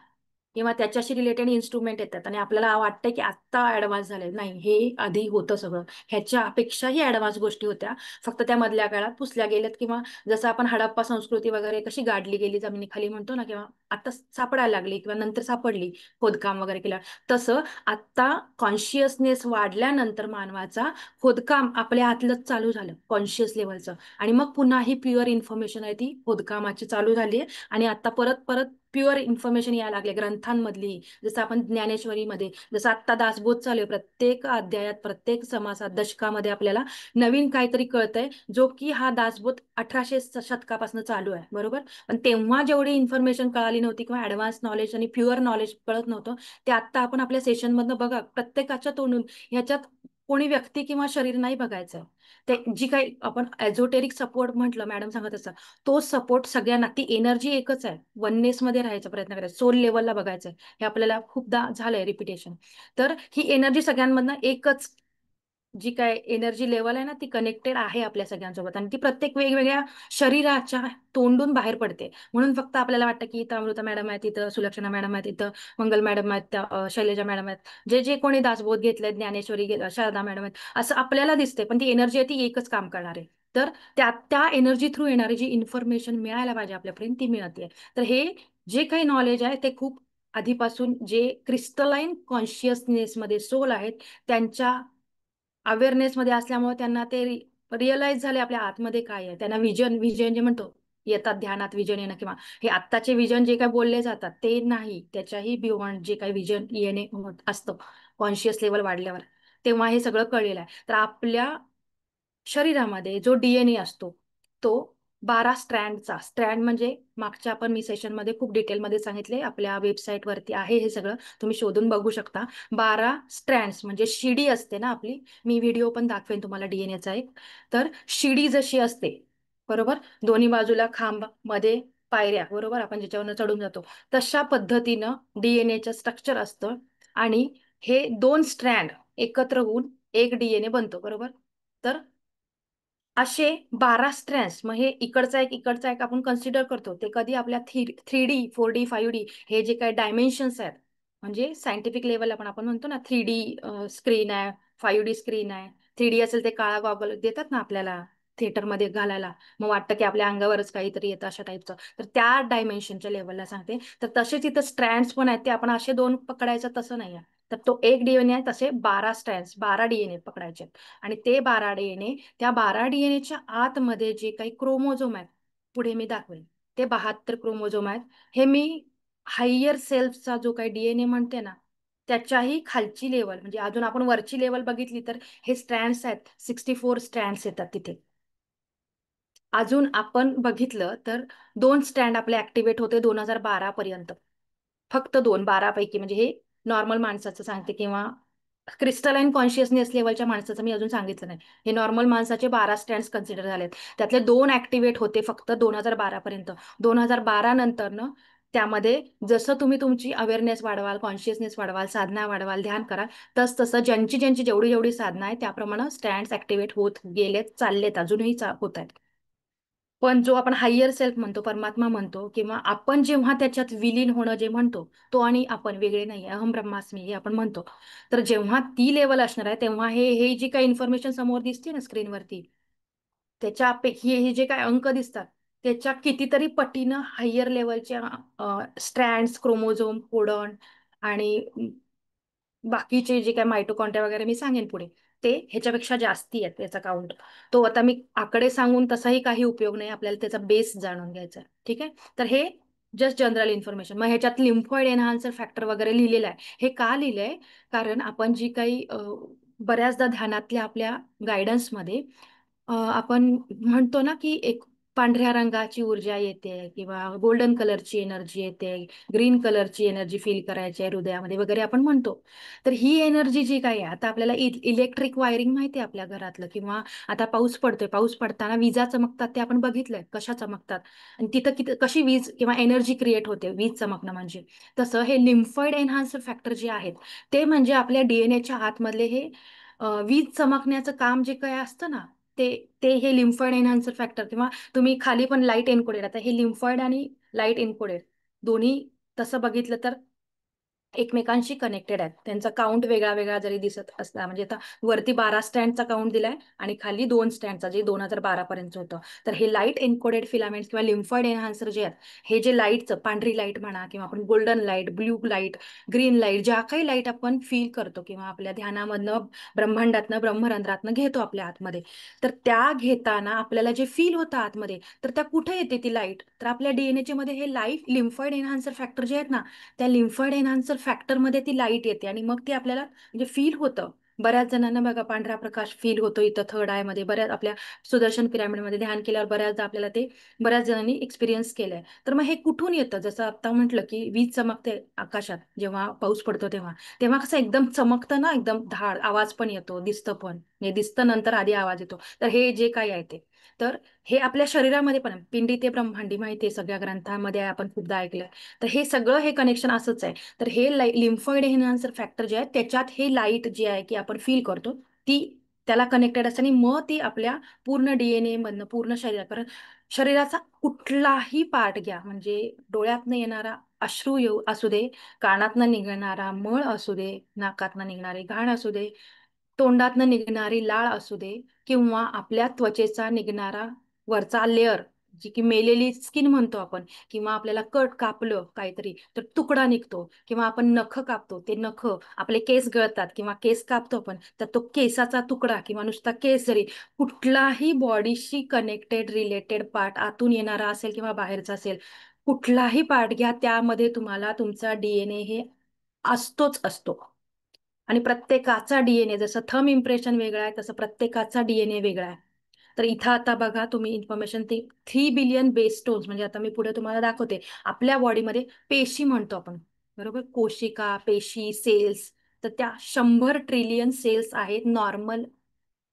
किंवा त्याच्याशी रिलेटेड इन्स्ट्रुमेंट येतात आणि आपल्याला वाटतंय की आत्ता ऍडव्हान्स झाले. नाही, हे आधी होतं सगळं. ह्याच्यापेक्षाही ऍडव्हान्स गोष्टी होत्या, फक्त त्या मधल्या काळात पुसल्या गेल्यात किंवा जसं आपण हडप्पा संस्कृती वगैरे कशी गाडली गेली जमिनीखाली म्हणतो ना, किंवा आता सापडायला लागली किंवा नंतर सापडली खोदकाम वगैरे केलं, तसं आत्ता कॉन्शियसनेस वाढल्यानंतर मानवाचा खोदकाम आपल्या आतलंच चालू झालं कॉन्शियस लेवलचं. आणि मग पुन्हा ही प्युअर इन्फॉर्मेशन आहे ती खोदकामाची चालू झाली आहे आणि आता परत परत प्युअर इन्फॉर्मेशन यायला लागले ग्रंथांमधली. जसं आपण ज्ञानेश्वरीमध्ये जसं आत्ता दासबोध चालू आहे, प्रत्येक अध्यायात प्रत्येक समासात दशकामध्ये आपल्याला नवीन काहीतरी कळतंय, जो की हा दासबोध 1800 शतकापासून चालू आहे, बरोबर. पण तेव्हा जेवढी इन्फॉर्मेशन कळाली नव्हती किंवा ऍडव्हान्स नॉलेज आणि प्युअर नॉलेज कळत नव्हतं ते आत्ता आपण आपल्या सेशनमधनं बघा प्रत्येकाच्या तोंडून. ह्याच्यात कोणी व्यक्ती किंवा शरीर नाही बघायचं. ते जी काही आपण एझोटेरिक सपोर्ट म्हटलं मॅडम सांगत असतात तो सपोर्ट सगळ्यांना, ती एनर्जी एकच आहे. वननेस मध्ये राहायचा प्रयत्न करायचा, सोल लेवलला बघायचं. हे आपल्याला खूपदा झालंय रिपिटेशन. तर ही एनर्जी सगळ्यांमधनं एकच जी काय एनर्जी लेवल आहे ना ती कनेक्टेड आहे आपल्या सगळ्यांसोबत आणि ती प्रत्येक वेगवेगळ्या शरीराच्या तोंडून बाहेर पडते. म्हणून फक्त आपल्याला वाटतं की इथं अमृता मॅडम आहेत, इथं सुलक्षणा मॅडम आहेत, इथं मंगल मॅडम आहेत, शैलजा मॅडम आहेत, जे कोणी दासबोध घेतले ज्ञानेश्वरी शारदा मॅडम आहेत, असं आपल्याला दिसते. पण ती एनर्जी आहे ती एकच काम करणार आहे. तर त्या एनर्जी थ्रू येणारी जी इन्फॉर्मेशन मिळायला पाहिजे आपल्यापर्यंत ती मिळते. तर हे जे काही नॉलेज आहे ते खूप आधीपासून जे क्रिस्टलाइन कॉन्शियसनेसमध्ये सोल आहेत त्यांच्या अवेअरनेस मध्ये असल्यामुळे त्यांना ते रिअलाइज झाले आपल्या आतमध्ये काय आहे. त्यांना विजन विजन जे म्हणतो येतात ध्यानात विजन येणं किंवा हे आत्ताचे विजन जे काही बोलले जातात ते नाही, त्याच्याही बियॉन्ड जे काही विजन येणे असतं कॉन्शियस लेवल वाढल्यावर तेव्हा हे सगळं कळलेलं आहे. तर आपल्या शरीरामध्ये जो डीएनए असतो तो 12 स्ट्रँडचा, स्ट्रँड म्हणजे मागच्या आपण मी सेशनमध्ये खूप डिटेलमध्ये सांगितले, आपल्या वेबसाईटवरती आहे हे सगळं, तुम्ही शोधून बघू शकता. 12 स्ट्रँड्स म्हणजे शिडी असते ना आपली, मी व्हिडिओ पण दाखवेन तुम्हाला डीएनएचा एक. तर शिडी जशी असते बरोबर, दोन्ही बाजूला खांब मध्ये पायऱ्या, बरोबर, आपण ज्याच्यावरनं चढून जातो तशा पद्धतीनं डीएनएचं स्ट्रक्चर असतं आणि हे 2 स्ट्रँड एकत्र होऊन एक डीएनए बनतो, बरोबर. तर असे 12 स्ट्रँड्स, मग हे इकडचा एक आपण कन्सिडर करतो ते कधी आपल्या 3D 4D 5D हे जे काही डायमेन्शन्स आहेत म्हणजे सायंटिफिक लेवल आपण म्हणतो ना 3D स्क्रीन आहे, 5D स्क्रीन आहे. 3D असेल ते काळा गॉगल देतात ना आपल्याला थिएटरमध्ये घालायला, मग वाटतं की आपल्या अंगावरच काहीतरी येतं अशा टाईपचं. तर त्या डायमेन्शनच्या लेवलला सांगते. तर तसेच इथं स्ट्रँड्स पण आहेत, ते आपण असे 2 पकडायचं तसं नाही आहे. तर तो एक डीएनए आहे, तसे 12 स्ट्रँड्स 12 डीएनए पकडायचे आणि ते 12 डीएनए त्या 12 डीएनएच्या आतमध्ये जे काही क्रोमोझोम आहेत पुढे मी दाखवेन ते 72 क्रोमोझोम आहेत. हे मी हायर सेल्फचा जो काही डीएनए म्हणते ना त्याच्याही खालची लेवल म्हणजे अजून आपण वरची लेवल बघितली तर हे स्ट्रँड्स आहेत 64 स्ट्रँड्स येतात तिथे. अजून आपण बघितलं तर 2 स्ट्रँड आपले ऍक्टिव्हेट होते 2012 पर्यंत, फक्त 2 पैकी. म्हणजे हे नॉर्मल माणसाचं सांगते किंवा क्रिस्टलाइन कॉन्शियसनेस लेवलच्या माणसाचं मी अजून सांगितलं नाही. हे नॉर्मल माणसाचे 12 स्टँड्स कन्सिडर झालेत, त्यातले 2 ऍक्टिव्हेट होते फक्त 2012 पर्यंत. 2012 नंतर त्यामध्ये जसं तुम्ही तुमची अवेअरनेस वाढवाल, कॉन्शियसनेस वाढवाल, साधना वाढवाल, ध्यान कराल, तसं ज्यांची ज्यांची जेवढी जेवढी साधना आहे त्याप्रमाणे स्टँड्स ऍक्टिव्हेट होत गेलेत, चाललेत, अजूनही होत आहेत. पण जो आपण हायर सेल्फ म्हणतो, परमात्मा म्हणतो, किंवा आपण जेव्हा त्याच्यात विलीन होणं जे म्हणतो तो आणि आपण वेगळे नाही, अहम ब्रह्मास्मी हे आपण म्हणतो. तर जेव्हा ती लेवल असणार आहे तेव्हा हे हे जी काही इन्फॉर्मेशन समोर दिसते ना स्क्रीनवरती त्याच्यापैकी हे जे काही अंक दिसतात त्याच्या कितीतरी पटीनं हायर लेवलच्या स्ट्रँड्स, क्रोमोझोम, कोडॉन आणि बाकीचे जे काय मायटोकॉन्ड्रिया वगैरे मी सांगेन पुढे ते ह्याच्यापेक्षा जास्ती आहेत त्याचा काउंट. तो आता मी आकडे सांगून तसाही काही उपयोग नाही, आपल्याला त्याचा बेस जाणून घ्यायचा आहे. ठीक आहे, तर हे जस्ट जनरल इन्फॉर्मेशन. मग ह्याच्यात लिम्फॉइड एनहान्सर फॅक्टर वगैरे लिहिलेलं आहे. हे का लिहिलंय कारण आपण जी काही बऱ्याचदा ध्यानातल्या आपल्या गायडन्समध्ये आपण म्हणतो ना की एक पांढऱ्या रंगाची ऊर्जा येते किंवा गोल्डन कलरची एनर्जी येते, ग्रीन कलरची एनर्जी फील करायची आहे हृदयामध्ये वगैरे आपण म्हणतो. तर ही एनर्जी जी काही आहे, आता आपल्याला इलेक्ट्रिक वायरिंग माहिती आहे आपल्या घरातलं, किंवा आता पाऊस पडतोय, पाऊस पडताना विजा चमकतात ते आपण बघितलंय कशा चमकतात, आणि तिथं कशी वीज किंवा एनर्जी क्रिएट होते वीज चमकणं म्हणजे. तसं हे लिम्फॉइड एन्हान्सर फॅक्टर जे आहेत ते म्हणजे आपल्या डीएनएच्या आतमधले हे वीज चमकण्याचं काम जे काही असतं ना, ते ते हे लिम्फॉइड एन्हान्सर फॅक्टर, किंवा तुम्ही खाली पण लाईट एन्कोडेड, आता हे लिम्फॉइड आणि लाईट एन्कोडेड दोन्ही तसं बघितलं तर एकमेकांशी कनेक्टेड आहेत. त्यांचा काउंट वेगळा वेगळा जरी दिसत असला, म्हणजे आता वरती 12 स्टँडचा काउंट दिलाय आणि खाली 2 स्टँडचा, जे 2012 पर्यंत होतं. तर हे लाईट एन्कोडेड फिलामेंट्स किंवा लिम्फॉइड एन्हान्सर जे आहेत, हे जे लाईटचं, पांढरी लाईट म्हणा किंवा आपण golden light, blue light, green light, ज्या काही लाईट आपण फील करतो किंवा आपल्या ध्यानामधनं, ब्रह्मांडातनं, ब्रह्मरंध्रातनं घेतो आपल्या आतमध्ये, तर त्या घेताना आपल्याला जे फील होतं आतमध्ये, तर त्या कुठे येते ती लाईट, तर आपल्या डीएनएच्या मध्ये हे लाईट लिम्फॉइड एन्हान्सर फॅक्टर जे आहेत ना, त्या लिम्फॉइड एन्हान्सर फॅक्टरमध्ये ती लाईट येते आणि मग ती आपल्याला म्हणजे फील होतं. बऱ्याच जणांना बघा पांढरा प्रकाश फील होतो इथं थर्ड आय मध्ये, बऱ्याच आपल्या सुदर्शन पिरामिडमध्ये ध्यान केल्यावर बऱ्याचदा आपल्याला ते बऱ्याच जणांनी एक्सपिरियन्स केलंय. तर मग हे कुठून येतं, जसं आता म्हटलं की वीज चमकते आकाशात जेव्हा पाऊस पडतो तेव्हा, तेव्हा कसं एकदम चमकतं ना, एकदम धाड, आवाज पण येतो, दिसतं पण, हे दिसतं नंतर आधी आवाज येतो. तर हे जे काही आहे ते, तर हे आपल्या शरीरामध्ये पण आहे. पिंडी ते ब्रह्मांडी माहिती आहे, सगळ्या ग्रंथांमध्ये आपण खूपदा ऐकलंय. तर हे सगळं हे कनेक्शन असंच आहे. तर हे लिम्फॉइड एन्हान्सर फॅक्टर जे आहे त्याच्यात हे लाईट जी आहे की आपण फील करतो ती त्याला कनेक्टेड असते, आणि मग ती आपल्या पूर्ण डीएनए मधनं पूर्ण शरीरापर्यंत, शरीराचा कुठलाही पार्ट घ्या, म्हणजे डोळ्यातनं येणारा अश्रू येऊ असू दे, कानातनं निघणारा मळ असू दे, नाकातनं निघणारी घाण असू दे, तोंडातनं निघणारी लाळ असू दे, किंवा आपल्या त्वचेचा निघणारा वरचा लेअर, जी की मेलेली स्किन म्हणतो आपण, किंवा आपल्याला कट कापलं काहीतरी तर तुकडा निघतो, किंवा आपण नख कापतो, ते नख, आपले केस गळतात किंवा केस कापतो आपण, तर तो केसाचा तुकडा किंवा नुसता केस जरी, कुठलाही बॉडीशी कनेक्टेड रिलेटेड पार्ट आतून येणारा असेल किंवा बाहेरचा असेल, कुठलाही पार्ट घ्या, त्यामध्ये तुम्हाला तुमचा डीएनए हे असतोच असतो. आणि प्रत्येकाचा डीएनए, जसं थंब इम्प्रेशन वेगळा आहे तसं प्रत्येकाचा डीएनए वेगळा आहे. तर इथं आता बघा तुम्ही इन्फॉर्मेशन, ती 3 बिलियन बेस स्टोन्स, म्हणजे आता मी पुढे तुम्हाला दाखवते, आपल्या बॉडीमध्ये पेशी म्हणतो आपण, बरोबर, कोशिका, पेशी, सेल्स, तर त्या 100 ट्रिलियन सेल्स आहेत नॉर्मल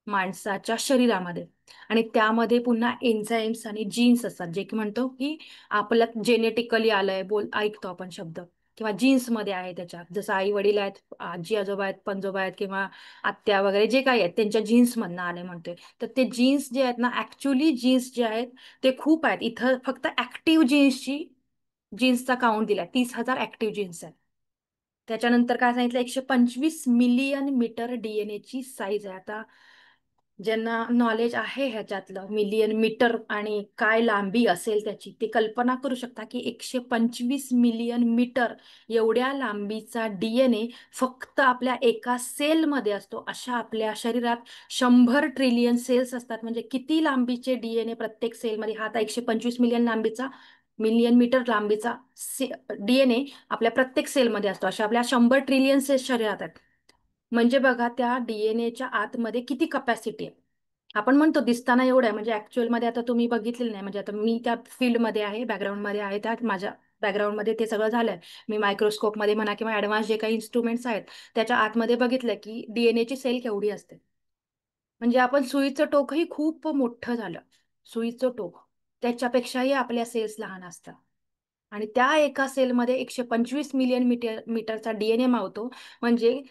माणसाच्या शरीरामध्ये. आणि त्यामध्ये पुन्हा एन्झाईम्स आणि जीन्स असतात, जे की म्हणतो की आपल्यात जेनेटिकली आलंय, ऐकतो आपण शब्द, किंवा जीन्स मध्ये आहे त्याच्यात, जसं आई वडील आहेत, आजी आजोबा आहेत, पणजोबा आहेत किंवा आत्या वगैरे जे काही आहेत त्यांच्या जीन्स मधनं आले म्हणतोय. तर ते जीन्स जे आहेत ना, ऍक्च्युली जीन्स जे आहेत ते खूप आहेत. इथं फक्त ऍक्टिव्ह जीन्सचा काउंट दिलाय, 30,000 ऍक्टिव्ह जीन्स आहेत. त्याच्यानंतर काय सांगितलं, 125 मिलियन मीटर डीएनए ची साईज आहे. आता ज्यांना नॉलेज आहे ह्याच्यातलं, मिलियन मीटर आणि काय लांबी असेल त्याची, ते कल्पना करू शकता की 125 मिलियन मीटर एवढ्या लांबीचा डीएनए फक्त आपल्या एका सेलमध्ये असतो. अशा आपल्या शरीरात 100 ट्रिलियन सेल्स असतात, म्हणजे किती लांबीचे डीएनए प्रत्येक सेलमध्ये, हा आता 125 मिलियन मीटर लांबीचा डीएनए आपल्या प्रत्येक सेलमध्ये असतो. अशा आपल्या 100 ट्रिलियन सेल्स शरीरात आहेत. म्हणजे बघा त्या डीएनएच्या आतमध्ये किती कपॅसिटी आहे. आपण म्हणतो दिसताना एवढं आहे, म्हणजे ऍक्च्युअल मध्ये आता तुम्ही बघितलेलं नाही, म्हणजे आता मी त्या फील्डमध्ये आहे, बॅकग्राऊंडमध्ये आहे, त्यात माझ्या बॅकग्राऊंडमध्ये ते सगळं झालंय. मी मायक्रोस्कोपमध्ये म्हणा किंवा ऍडव्हान्स जे काही इन्स्ट्रुमेंट्स आहेत त्याच्या आतमध्ये बघितलं की डीएनएची सेल केवढी असते. म्हणजे आपण सुईचं टोकही खूप मोठं झालं, सुईचं टोक त्याच्यापेक्षाही आपल्या सेल्स लहान असतात. आणि त्या एका सेलमध्ये 125 मिलियन मीटरचा डीएनए मावतो. म्हणजे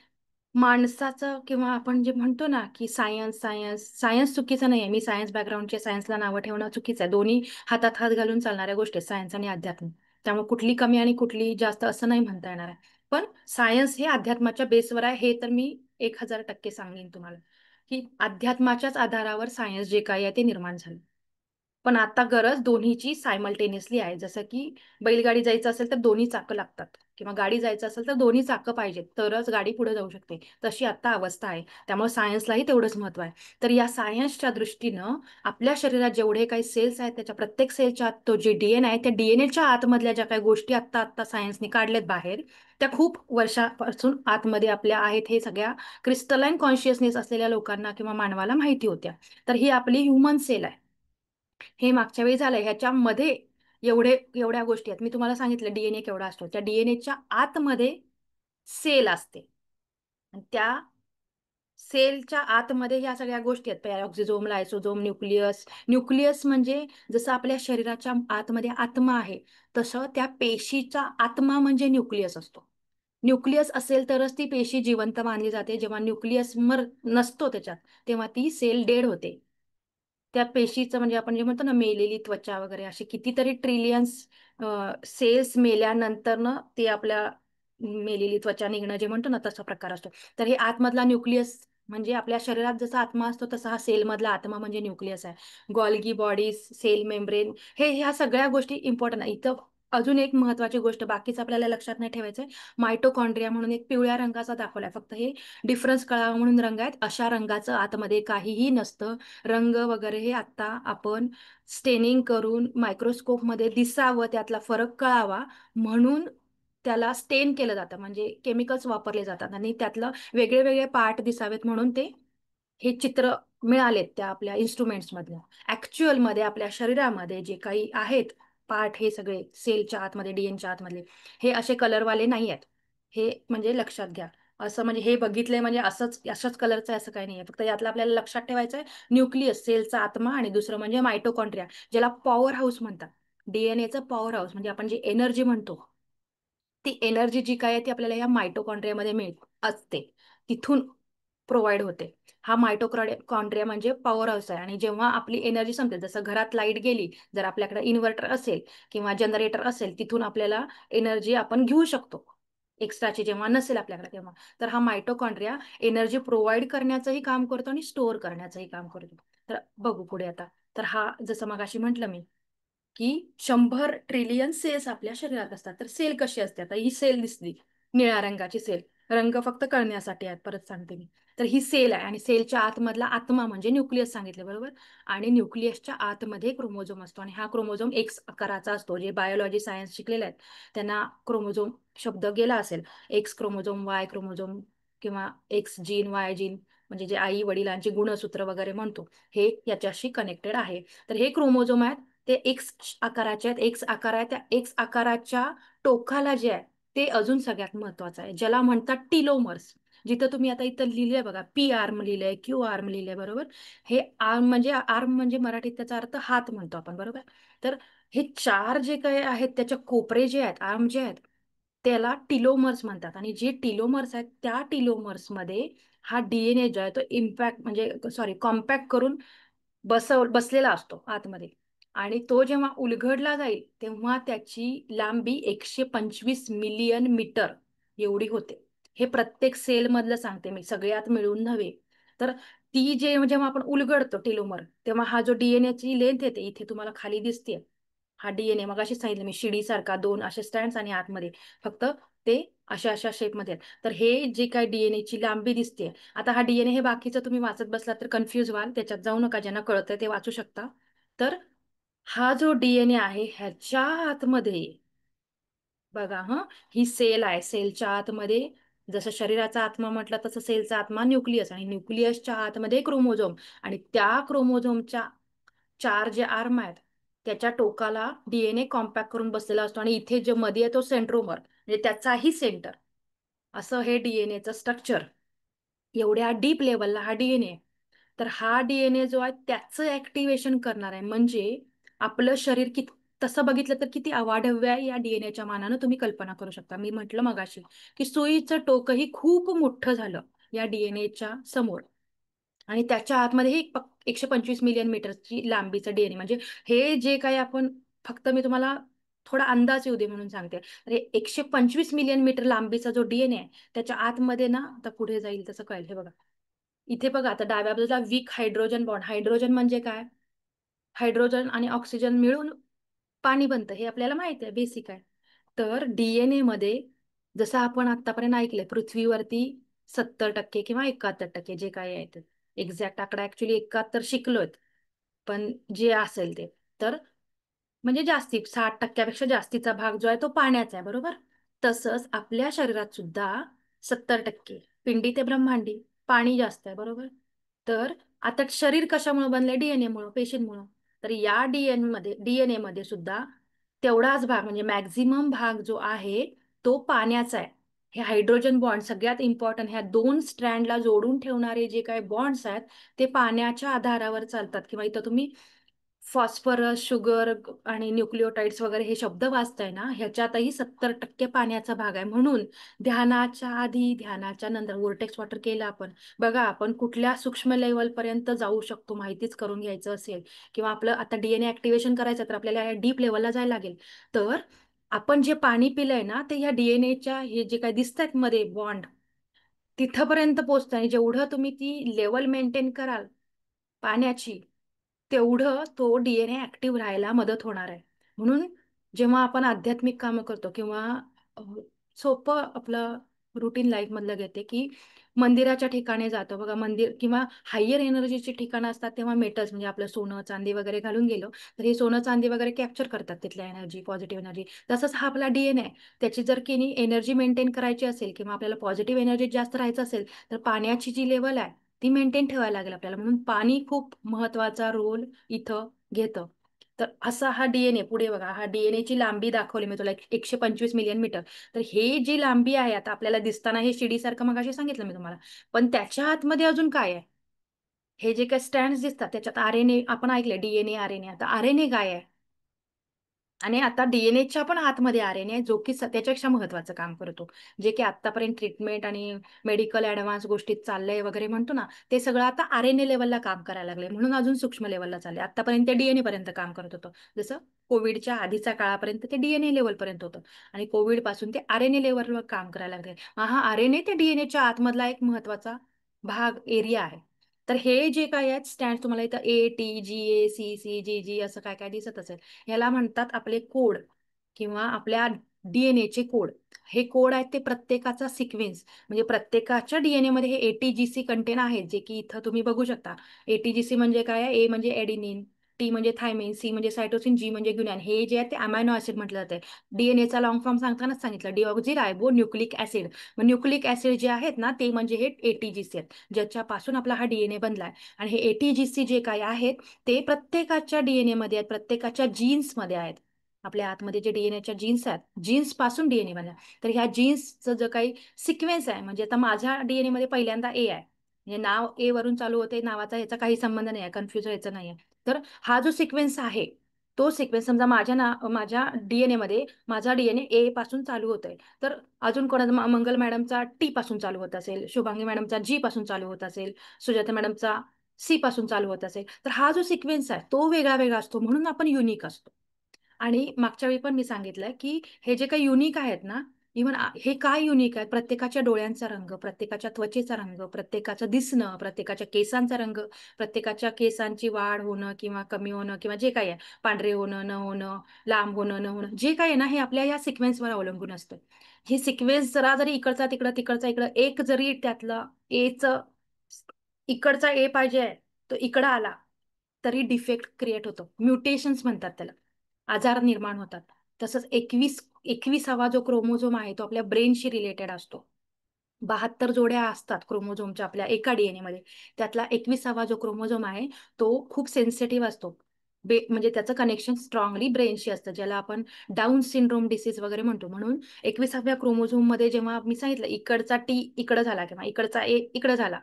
माणसाचं, किंवा आपण जे म्हणतो ना की सायन्स सायन्स सायन्स चुकीचं नाही आहे, मी सायन्स बॅकग्राऊंडचे, सायन्सला नावं ठेवणं चुकीचं आहे. दोन्ही हातात हात घालून चालणाऱ्या गोष्टी आहेत, सायन्स आणि अध्यात्म. त्यामुळे कुठली कमी आणि कुठली जास्त असं नाही म्हणता येणार आहे. पण सायन्स हे अध्यात्माच्या बेसवर आहे, हे तर मी 1000% सांगेन तुम्हाला, की अध्यात्माच्याच आधारावर सायन्स जे काही आहे ते निर्माण झालं. पण आता गरज दोन्हीची सायमल्टेनियसली आहे. जसं की बैलगाडी जायचं असेल तर दोन्ही चाकं लागतात, किंवा गाडी जायचं असेल तर दोन्ही चाकं पाहिजेत तरच गाडी पुढे जाऊ शकते. तशी आता अवस्था आहे. त्यामुळे सायन्सलाही तेवढंच महत्व आहे. तर या सायन्सच्या दृष्टीनं आपल्या शरीरात जेवढे काही सेल्स आहेत त्याच्या प्रत्येक सेलच्या आत तो जे डीएनए आहे, त्या डीएनएच्या आतमधल्या ज्या काही गोष्टी आत्ता आत्ता सायन्सने काढल्यात बाहेर, त्या खूप वर्षापासून आतमध्ये आपल्या आहेत, हे सगळ्या क्रिस्टलाइन कॉन्शियसनेस असलेल्या लोकांना किंवा मानवाला माहिती होत्या. तर ही आपली ह्युमन सेल आहे. हे मागच्या वेळी झालंय. ह्याच्यामध्ये एवढ्या गोष्टी आहेत. मी तुम्हाला सांगितलं डीएनए केवढा असतो. त्या डीएनएच्या आतमध्ये सेल असते आणि त्या सेलच्या आतमध्ये ह्या सगळ्या गोष्टी आहेत. पॅराक्झिझोम, लायसोझोम, न्यूक्लियस. न्यूक्लियस म्हणजे जसं आपल्या शरीराच्या आतमध्ये आत्मा आहे, तसं त्या पेशीचा आत्मा म्हणजे न्यूक्लियस असतो. न्यूक्लियस असेल तरच ती पेशी जिवंत मानली जाते. जेव्हा न्यूक्लियस नसतो त्याच्यात, तेव्हा ती सेल डेड होते. त्या पेशीचं म्हणजे आपण जे म्हणतो ना, मेलेली त्वचा वगैरे, असे कितीतरी ट्रिलियन्स सेल्स मेल्यानंतर ना ते आपल्या मेलेली त्वचा निघणं जे म्हणतो ना, तसा प्रकार असतो. तर हे आतमधला न्यूक्लियस म्हणजे आपल्या शरीरात जसा आत्मा असतो तसा हा सेलमधला आत्मा म्हणजे न्यूक्लियस आहे. गॉल्गी बॉडीज, सेल मेम्ब्रेन, ह्या सगळ्या गोष्टी इम्पॉर्टंट आहे. इथं अजून एक महत्वाची गोष्ट बाकीच आपल्याला लक्षात नाही ठेवायचंय. मायटोकॉन्ड्रिया म्हणून एक पिवळ्या रंगाचा दाखवलाय. फक्त हे डिफरन्स कळावा म्हणून रंग आहेत. अशा रंगाचं आतमध्ये काहीही नसतं. रंग वगैरे हे आता आपण स्टेनिंग करून मायक्रोस्कोपमध्ये दिसावं, त्यातला फरक कळावा म्हणून त्याला स्टेन केलं जातं. म्हणजे केमिकल्स वापरले जातात आणि त्यातलं वेगळे वेगळे पार्ट दिसावेत म्हणून हे चित्र मिळालेत त्या आपल्या इन्स्ट्रुमेंट्स मधल्या. ऍक्च्युअल मध्ये आपल्या शरीरामध्ये जे काही आहेत पार्ट, हे सगळे सेलच्या आतमध्ये, डीएनच्या आतमधले, हे असे कलरवाले नाही आहेत. हे म्हणजे लक्षात घ्या. असं म्हणजे हे बघितलंय म्हणजे अशाच कलरचं असं काही नाहीये. फक्त यातलं आपल्याला लक्षात ठेवायचंय न्यूक्लियस, सेलचा आत्मा, आणि दुसरं म्हणजे मायटोकॉन्ड्रिया, ज्याला पॉवर हाऊस म्हणतात. डीएनएचं पॉवर हाऊस म्हणजे आपण जी एनर्जी म्हणतो, ती एनर्जी जी काय आहे ती आपल्याला या मायटोकॉन्ड्रियामध्ये असते, तिथून प्रोव्हाइड होते. हा मायटोकॉन्ड्रिया म्हणजे पॉवर हाऊस आहे. आणि जेव्हा आपली एनर्जी संपते, जसं घरात लाईट गेली, जर आपल्याकडे इन्व्हर्टर असेल किंवा जनरेटर असेल, तिथून आपल्याला एनर्जी आपण घेऊ शकतो एक्स्ट्राची, जेव्हा नसेल आपल्याकडे तेव्हा. तर हा मायटोकॉन्ड्रिया एनर्जी प्रोव्हाइड करण्याचंही काम करतो आणि स्टोअर करण्याचंही काम करतो. तर बघू पुढे आता. तर हा जसं मगाशी म्हटलं मी की 100 ट्रिलियन सेल्स आपल्या शरीरात असतात. तर सेल कशी असते? आता ही सेल दिसली, निळ्या रंगाची सेल. रंग फक्त कळण्यासाठी आहेत, परत सांगते मी. तर ही सेल आहे आणि सेलच्या आतमधला आत्मा म्हणजे न्यूक्लियस सांगितलं, बरोबर? आणि न्यूक्लियसच्या आतमध्ये क्रोमोझोम असतो आणि हा क्रोमोझोम एक्स आकाराचा असतो. जे बायोलॉजी सायन्स शिकलेले आहेत त्यांना क्रोमोझोम शब्द गेला असेल. एक्स क्रोमोझोम, वाय क्रोमोझोम किंवा एक्स जीन, वाय जीन, म्हणजे जे आई वडिलांची गुणसूत्र वगैरे म्हणतो, हे याच्याशी कनेक्टेड आहे. तर हे क्रोमोझोम आहेत, ते एक्स आकाराचे आहेत. एक्स आकार आहे, त्या एक्स आकाराच्या टोकाला जे आहे ते अजून सगळ्यात महत्वाचं आहे, ज्याला म्हणतात टिलोमर्स. जिथं तुम्ही आता इथं लिहिलंय बघा, पी आर्म लिहिलंय, क्यू आर्म लिहिलंय, बरोबर? हे आर्म म्हणजे मराठीत त्याचा अर्थ हात म्हणतो आपण, बरोबर? तर हे चार जे काही आहेत त्याच्या कोपरे जे आहेत, आर्म जे आहेत, त्याला टिलोमर्स म्हणतात. आणि जे टिलोमर्स आहेत त्या टिलोमर्स मध्ये हा डीएनए जो आहे तो इम्पॅक्ट म्हणजे कॉम्पॅक्ट करून बसलेला असतो आतमध्ये. आणि तो जेव्हा उलगडला जाईल तेव्हा त्याची लांबी 125 मिलियन मीटर एवढी होते. हे प्रत्येक सेल मधलं सांगते मी, सगळ्यात मिळून नव्हे. तर ती जेव्हा आपण उलगडतो टिलोमर, तेव्हा हा जो डीएनए ची लेंथ येते, इथे तुम्हाला खाली दिसते, हा डीएनए मगाशी सांगितलं मी, शिडीसारखा 2 असे स्टँड्स आणि आतमध्ये फक्त ते अशा अशा शेपमध्ये आहेत. तर हे जे काय डीएनए ची लांबी दिसते, आता हा डीएनए हे बाकीचं तुम्ही वाचत बसलात तर कन्फ्युज व्हाल, त्याच्यात जाऊ नका. ज्यांना कळतंय ते वाचू शकता. तर हा जो डीएनए आहे ह्याच्या आतमध्ये बघा, ही सेल आहे. सेलच्या आतमध्ये जसं शरीराचा आत्मा म्हटलं तसं सेलचा आत्मा न्यूक्लियस, आणि न्यूक्लियसच्या आतमध्ये क्रोमोझोम, आणि त्या क्रोमोझोमच्या 4 जे आर्म आहेत त्याच्या टोकाला डीएनए कॉम्पॅक्ट करून बसलेला असतो. आणि इथे जो मध्ये आहे तो सेंट्रोमर, म्हणजे त्याचाही सेंटर. असं हे डीएनएचं स्ट्रक्चर. एवढ्या डीप लेवलला हा डीएनए. तर हा डीएनए जो आहे त्याचं ऍक्टिव्हेशन करणार आहे. म्हणजे आपलं शरीर तसं बघितलं तर किती अवाढव्य आहे या डीएनएच्या मानानं, तुम्ही कल्पना करू शकता. मी म्हटलं मगाशी की सुईचं टोकही खूप मोठं झालं या डीएनएच्या समोर. आणि त्याच्या आतमध्ये 125 मिलियन मीटरची लांबीचं डीएनए. म्हणजे हे जे काही आपण, फक्त मी तुम्हाला थोडा अंदाज येऊ दे म्हणून सांगते. तर हे 125 मिलियन मीटर लांबीचा जो डीएनए आहे त्याच्या आतमध्ये ना, आता पुढे जाईल तसं कळेल. हे बघा, इथे बघा, आता डाव्या बाजूला वीक हायड्रोजन बॉन्ड. हायड्रोजन म्हणजे काय? हायड्रोजन आणि ऑक्सिजन मिळून पाणी बनतं, हे आपल्याला माहिती आहे, बेसिक आहे. तर डीएनए मध्ये जसं आपण आतापर्यंत ऐकलंय, पृथ्वीवरती 70% किंवा 71% जे काय आहे, एक्झॅक्ट आकडा ऍक्च्युली 71 शिकलोय, पण जे असेल ते, तर म्हणजे जास्ती 60%पेक्षा जास्तीचा भाग जो आहे तो पाण्याचा आहे, बरोबर? तसंच आपल्या शरीरात सुद्धा 70% पिंडी ते ब्रह्मांडी पाणी जास्त आहे, बरोबर? तर आता शरीर कशामुळे बनलंय? डीएनए मुळे, पेशींमुळे. तर या डीएनए मध्ये सुद्धा तेवढाच भाग म्हणजे मॅक्झिमम भाग जो आहे तो पाण्याचा आहे. हे हायड्रोजन बॉन्ड सगळ्यात इम्पॉर्टंट, ह्या दोन स्ट्रँडला जोडून ठेवणारे जे काही बॉन्ड्स आहेत ते पाण्याच्या आधारावर चालतात. किंवा इथं तुम्ही फॉस्फरस, शुगर आणि न्यूक्लिओटाइड्स वगैरे हे शब्द वाचताय ना, ह्याच्यातही 70% पाण्याचा भाग आहे. म्हणून ध्यानाच्या आधी, ध्यानाच्या नंतर वोर्टेक्स वॉटर केलं आपण. बघा, आपण कुठल्या सूक्ष्म लेवल पर्यंत जाऊ शकतो माहितीच करून घ्यायचं असेल, किंवा आपलं आता डीएनए ऍक्टिव्हेशन करायचं तर आपल्याला डीप लेवलला जायला लागेल. तर आपण जे पाणी पिलंय ना, ते ह्या डीएनएच्या हे जे काय दिसतात मध्ये बॉन्ड तिथपर्यंत पोहोचतं. आणि जेवढं तुम्ही ती लेवल मेंटेन कराल पाण्याची, तेवढं तो डीएनए ऍक्टिव्ह राहायला मदत होणार आहे. म्हणून जेव्हा आपण आध्यात्मिक कामं करतो किंवा अ, सोपं आपलं रुटीन लाईफ मधलं घेते की मंदिराच्या ठिकाणी जातो बघा, मंदिर किंवा हायर एनर्जीची ठिकाणं असतात, तेव्हा मेटल्स म्हणजे आपलं सोनं चांदी वगैरे घालून गेलो तर हे सोनं चांदी वगैरे कॅप्चर करतात तिथल्या एनर्जी, पॉझिटिव्ह एनर्जी. तसंच हा आपला डीएनए, त्याची जर की एनर्जी मेंटेन करायची असेल किंवा आपल्याला पॉझिटिव्ह एनर्जी जास्त राहायचं असेल तर पाण्याची जी लेवल आहे ती मेंटेन ठेवायला लागेल आपल्याला. म्हणून पाणी खूप महत्वाचा रोल इथं घेतं. तर असा हा डीएनए पुढे बघा, हा डीएनए ची लांबी दाखवली मी तुला 125 मिलियन मीटर. तर हे जी लांबी आहे आता आपल्याला दिसताना हे शिडीसारखं मगाशी सांगितलं मी तुम्हाला, पण त्याच्या आतमध्ये अजून काय आहे? हे जे काही स्ट्रँड्स दिसतात त्याच्यात आरएनए आपण ऐकले, डीएनए आरएनए. आता आरएनए काय आहे? आणि आता डीएनएच्या पण आतमध्ये आरएनए जो की त्याच्यापेक्षा महत्वाचं काम करतो. जे की आतापर्यंत ट्रीटमेंट आणि मेडिकल ऍडव्हान्स गोष्टीत चाललंय वगैरे म्हणतो ना, ते सगळं आता आरएनए लेवलला काम करायला लागले. म्हणून अजून सूक्ष्म लेवलला चालले. आतापर्यंत ते डीएनए पर्यंत काम करत होतं. जसं कोविडच्या आधीच्या काळापर्यंत ते डीएनए लेवल पर्यंत होतं आणि कोविड पासून ते आरएनए लेवलवर काम करायला लागले. हा आरएनए ते डीएनएच्या आतमधला एक महत्वाचा भाग, एरिया आहे. तर हे जे काय आहेत स्टँड तुम्हाला इथं ATGACCGG असं काय काय दिसत असेल, याला म्हणतात आपले कोड किंवा आपल्या डीएनएचे कोड. हे कोड आहेत ते प्रत्येकाचा सिक्वेन्स, म्हणजे प्रत्येकाच्या डीएनए मध्ये हे ATGC कंटेन आहेत, जे की इथं तुम्ही बघू शकता. ATGC म्हणजे काय आहे? ए म्हणजे एडिनिन, टी म्हणजे थायमिन, सी म्हणजे सायटोसिन, जी म्हणजे ग्युनिन. हे जे आहे ते अमायनो ऍसिड म्हटलं जाते. डीएनएचा लॉंग फॉर्म सांगतानाच सांगितलं, डिऑक्झी रायबो न्यूक्लिक ऍसिड. मग न्यूक्लिक ऍसिड जे आहेत ना ते म्हणजे हे ATGC आहेत, ज्याच्यापासून आपला हा डीएनए बनलाय. आणि हे ATGC जे काय आहेत ते प्रत्येकाच्या डीएनए मध्ये आहेत, प्रत्येकाच्या जीन्स मध्ये आहेत. आपल्या आतमध्ये जे डीएनएच्या जीन्स आहेत, जीन्स पासून डीएनए बनला. तर ह्या जीन्सचं जो काही सिक्वेन्स आहे, म्हणजे आता माझ्या डीएनए मध्ये पहिल्यांदा ए आहे, म्हणजे नाव ए वरून चालू होते, नावाचा ह्याचा काही संबंध नाही आहे, कन्फ्युज व्हायचं नाहीये. तर हा जो सिक्वेन्स आहे तो सिक्वेन्स समजा माझ्या डीएनए मध्ये माझा डीएनए ए पासून चालू होतोय, तर अजून कोणाचा मंगल मॅडमचा टी पासून चालू होत असेल, शुभांगी मॅडमचा जी पासून चालू होत असेल, सुजाता मॅडमचा सी पासून चालू होत असेल, तर हा जो सिक्वेन्स आहे तो वेगळा वेगळा असतो. म्हणून आपण युनिक असतो. आणि मागच्या वेळी पण मी सांगितलंय की हे जे काही युनिक आहेत ना, इव्हन हे काय युनिक आहे? प्रत्येकाच्या डोळ्यांचा रंग, प्रत्येकाच्या त्वचेचा रंग, प्रत्येकाचं दिसणं, प्रत्येकाच्या केसांचा रंग, प्रत्येकाच्या केसांची वाढ होणं किंवा कमी होणं किंवा जे काही आहे, पांढरे होणं न होणं, लांब होणं न होणं, जे काही आहे ना हे आपल्या या सिक्वेन्सवर अवलंबून असतं. ही सिक्वेन्स जरी इकडचा तिकडं तिकडचा इकडं एक जरी त्यातलं एच इकडचा ए पाहिजे आहे तो इकडं आला तरी डिफेक्ट क्रिएट होतो, म्युटेशन्स म्हणतात त्याला, आजार निर्माण होतात. तसंच 21वा जो क्रोमोझोम आहे तो आपल्या ब्रेनशी रिलेटेड असतो. 72 जोड्या असतात क्रोमोझोमच्या आपल्या एका डीएनए मध्ये. त्यातला 21वा जो क्रोमोझोम आहे तो खूप सेन्सिटिव्ह असतो. म्हणजे त्याचं कनेक्शन स्ट्रॉंगली ब्रेनशी असतं, ज्याला आपण डाऊन सिंड्रोम डिसीज वगैरे म्हणतो. म्हणून 21व्या क्रोमोझोम मध्ये जेव्हा मी सांगितलं इकडचा टी इकडं झाला किंवा इकडचा ए इकडं झाला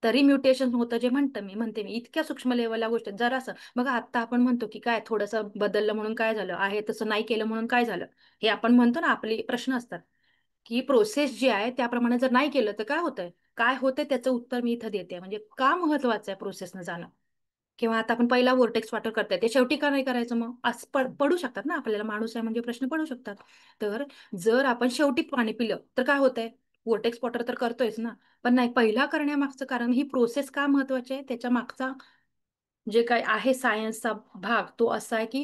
तरी म्युटेशन होतं, जे म्हणते मी इतक्या सूक्ष्म लेवलला गोष्ट जरासं बघा. आता आपण म्हणतो की काय थोडंसं बदललं म्हणून काय झालं, आहे तसं नाही केलं म्हणून काय झालं, हे आपण म्हणतो ना, आपले प्रश्न असतात की प्रोसेस जी आहे त्याप्रमाणे जर नाही केलं तर काय होतंय, काय होतंय त्याचं उत्तर मी इथं देते. म्हणजे का महत्वाचं आहे प्रोसेसनं जाणं. किंवा आता आपण पहिला वोर्टेक्स वॉटर करताय ते शेवटी का नाही करायचं? मग असं पडू शकतात ना आपल्याला, माणूस आहे म्हणजे प्रश्न पडू शकतात. तर जर आपण शेवटी पाणी पिलं तर काय होतंय? वोर्टेक्स वॉटर तर करतोयच ना, पण नाही, पहिला करण्यामागचं कारण ही प्रोसेस का महत्वाची आहे, त्याच्या मागचा जे काय आहे सायन्सचा भाग तो असा आहे की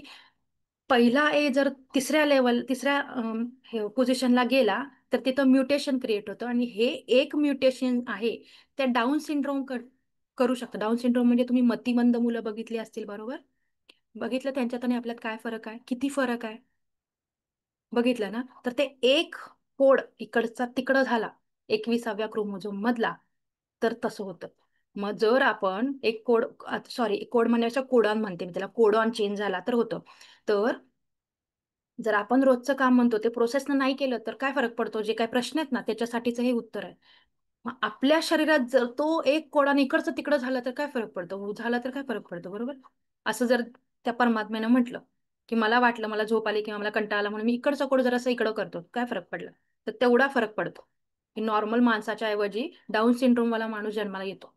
पहिला ए जर तिसऱ्या पोझिशनला गेला तर तिथं म्युटेशन क्रिएट होतं. आणि हे एक म्युटेशन आहे त्या डाऊन सिंड्रोम करू शकतं. डाऊन सिंड्रोम म्हणजे तुम्ही मतिमंद मुलं बघितली असतील, बरोबर? बघितलं त्यांच्यात आणि आपल्यात काय फरक आहे, किती फरक आहे, बघितलं ना? तर ते एक कोड इकडचा तिकडं झाला 21व्या क्रोमोझोम मधला तर तसं होतं. मग जर आपण एक कोड, सॉरी कोड म्हणण्याच्या कोडॉन म्हणते मी त्याला, कोडॉन चेंज झाला तर होतं. तर जर आपण रोजचं काम म्हणतो ते प्रोसेसनं नाही केलं तर काय फरक पडतो? जे काही प्रश्न आहेत ना त्याच्यासाठीचं हे उत्तर आहे. मग आपल्या शरीरात जर तो एक कोडान इकडचं तिकडं झालं तर काय फरक पडतो? झाला तर काय फरक पडतो, बरोबर? असं जर त्या परमात्म्यानं म्हटलं की मला वाटलं मला झोप आली किंवा मला कंटाळा आला म्हणून मी इकडचा कोड जरासं इकडं करतो, काय फरक पडला? तर तेवढा फरक पडतो की नॉर्मल माणसाच्या ऐवजी डाऊन सिंड्रोमवाला माणूस जन्माला येतो.